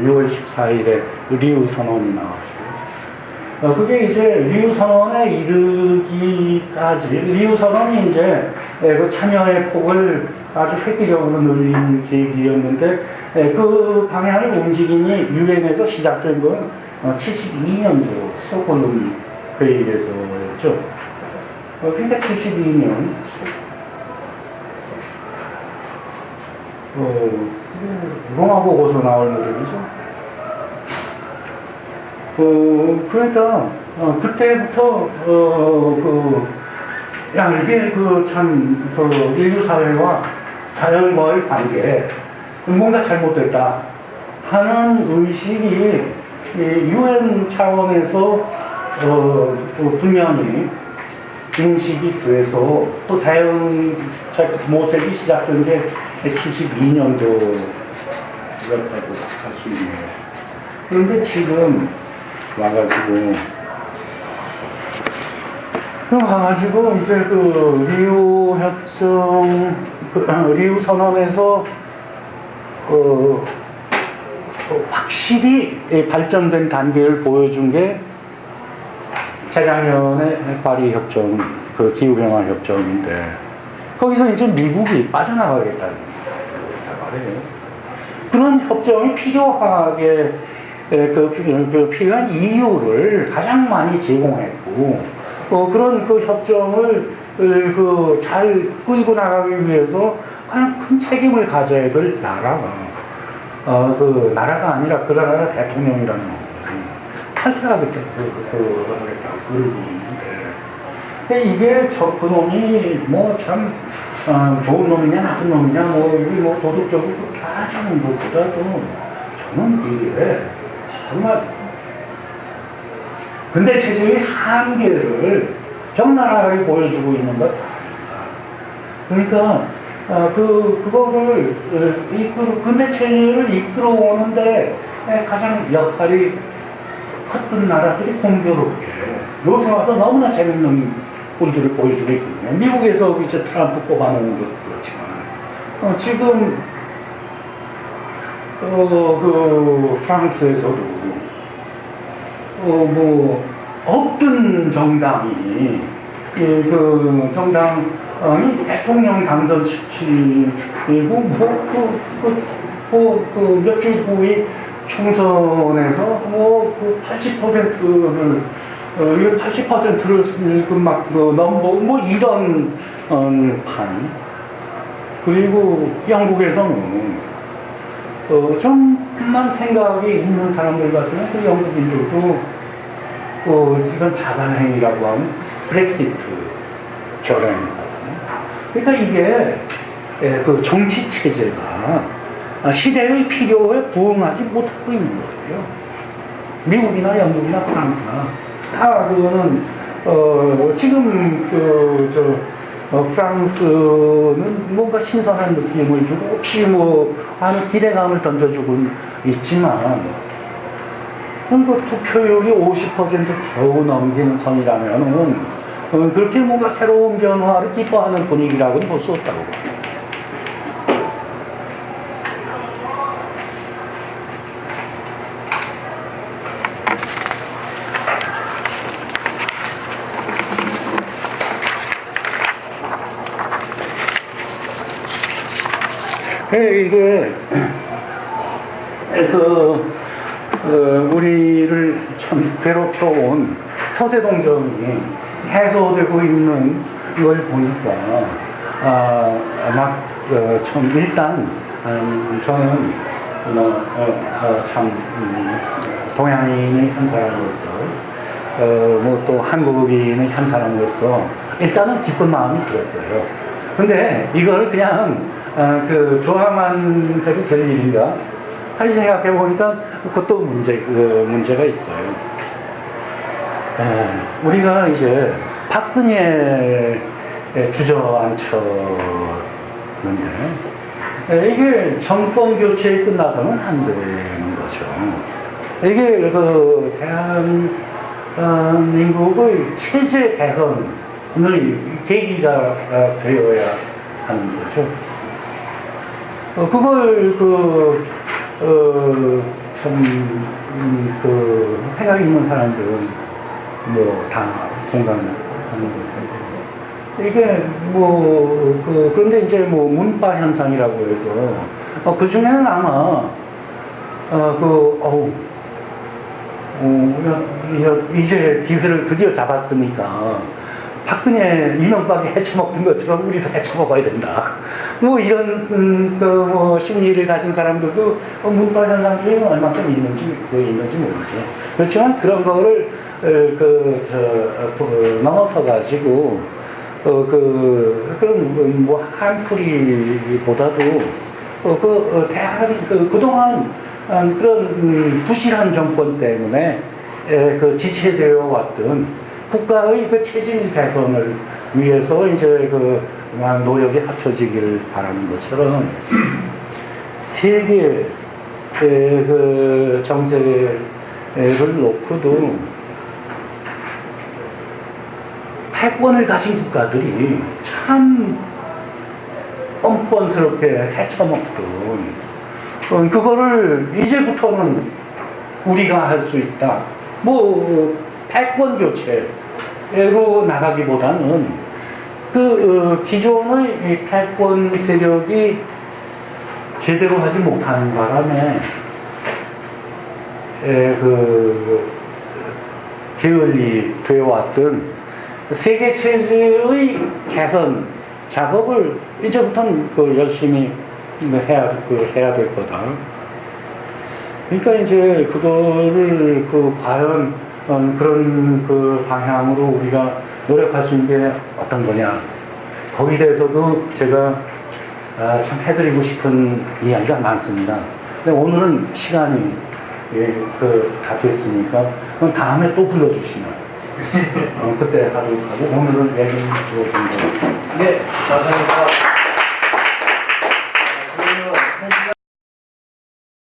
6월 14일에 리우 선언이 나왔고, 그게 이제 리우 선언에 이르기까지, 리우 선언이 이제 그 참여의 폭을 아주 획기적으로 늘린 계기였는데, 그 방향의 움직임이 유엔에서 시작된 건 72년도 스톡홀름 회의에서였죠. 그러니까 72년 로마 보고서 나올 무렵이죠. 그러니까 그때부터 이게 인류 사회와 자연과의 관계 뭔가 잘못됐다 하는 의식이 유엔 차원에서 분명히 인식이 돼서 또 대응책 모색이 시작된 게 72년도였다고 할 수 있네요. 그런데 지금 와가지고 이제 리우 협정, 리우 선언에서 확실히 발전된 단계를 보여준 게 재작년에 파리 협정, 기후변화 협정인데, 거기서 이제 미국이 빠져나가겠다는 말이에요. 그런 협정이 필요하게, 필요한 이유를 가장 많이 제공했고, 그런 협정을 잘 끌고 나가기 위해서 가장 큰 책임을 가져야 될 나라가, 나라가 아니라 그 나라 대통령이라는 놈이 탈퇴하겠다고 그러고 있는데, 이게 그 놈이 참 좋은 놈이냐 나쁜 놈이냐 도덕적으로 그렇게 하자는 것보다도 저는 이게 정말 근대 체제의 한계를 적나라하게 보여주고 있는 것 같습니다. 그러니까 그거를 근대 체제를 이끌어오는데 가장 역할이 컸던 나라들이 공교롭게 요새 와서 너무나 재밌는 꼴들을 보여주고 있거든요. 미국에서 이제 트럼프 뽑아놓은 것도 그렇지만 지금 프랑스에서도 어떤 정당이 대통령 당선시키고 몇 주 후에 총선에서 80%를 80%를 막 넘보고 이런 판. 그리고 영국에서는 좀만 생각이 있는 사람들 같으면 영국인들도 이건 자살행위라고 하는 브렉시트 결연이거든요. 그러니까 이게 정치 체제가 시대의 필요에 부응하지 못하고 있는 거예요. 미국이나 영국이나 프랑스나 다 그거는 지금 프랑스는 뭔가 신선한 느낌을 주고 혹시 하는 기대감을 던져주고 있지만 투표율이 50% 겨우 넘기는 선이라면은 그렇게 뭔가 새로운 변화를 기뻐하는 분위기라고는 볼 수 없다고 봅니다. 이게 우리를 참 괴롭혀온 서세동정이 해소되고 있는 걸 보니까 일단 저는 참 동양인의 한 사람으로서 또 한국인의 한 사람으로서 일단은 기쁜 마음이 들었어요. 근데 이걸 그냥 좋아만 해도 될 일인가? 다시 생각해 보니까 그것도 문제가 있어요. 우리가 이제 박근혜에 주저앉혔는데 이게 정권 교체 끝나서는 안 되는 거죠. 이게 그 대한민국의 체제 개선의 계기가 되어야 하는 거죠. 그걸 생각이 있는 사람들은 뭐 다 공감하는 거고. 이게 그런데 이제 문파 현상이라고 해서 그 중에는 아마 이제 기회를 드디어 잡았으니까 박근혜 이명박이 헤쳐먹던 것처럼 우리도 헤쳐먹어야 된다. 이런 심리를 가진 사람들도 문파 현상 중에 얼마큼 있는지 모르죠. 그렇지만 그런 거를 넘어서 가지고 그런 한풀이보다도 그동안 그런 부실한 정권 때문에 지체되어 왔던 국가의 체질 개선을 위해서 이제 노력이 합쳐지기를 바라는 것처럼 세계의 정세를 놓고도 패권을 가진 국가들이 참 뻔뻔스럽게 헤쳐먹던 그거를 이제부터는 우리가 할 수 있다. 패권 교체로 나가기보다는 기존의 패권 세력이 제대로 하지 못하는 바람에 게을리 되어 왔던 세계 체제의 개선 작업을 이제부터는 열심히 해야 될 거다. 그러니까 이제 그거를 과연 그런 방향으로 우리가 노력할 수 있는 게 어떤 거냐. 거기에 대해서도 제가 참 해드리고 싶은 이야기가 많습니다. 근데 오늘은 시간이 다 됐으니까 다음에 또 불러주시면 그때 하도록 하고 오늘은 얘기 좀 더.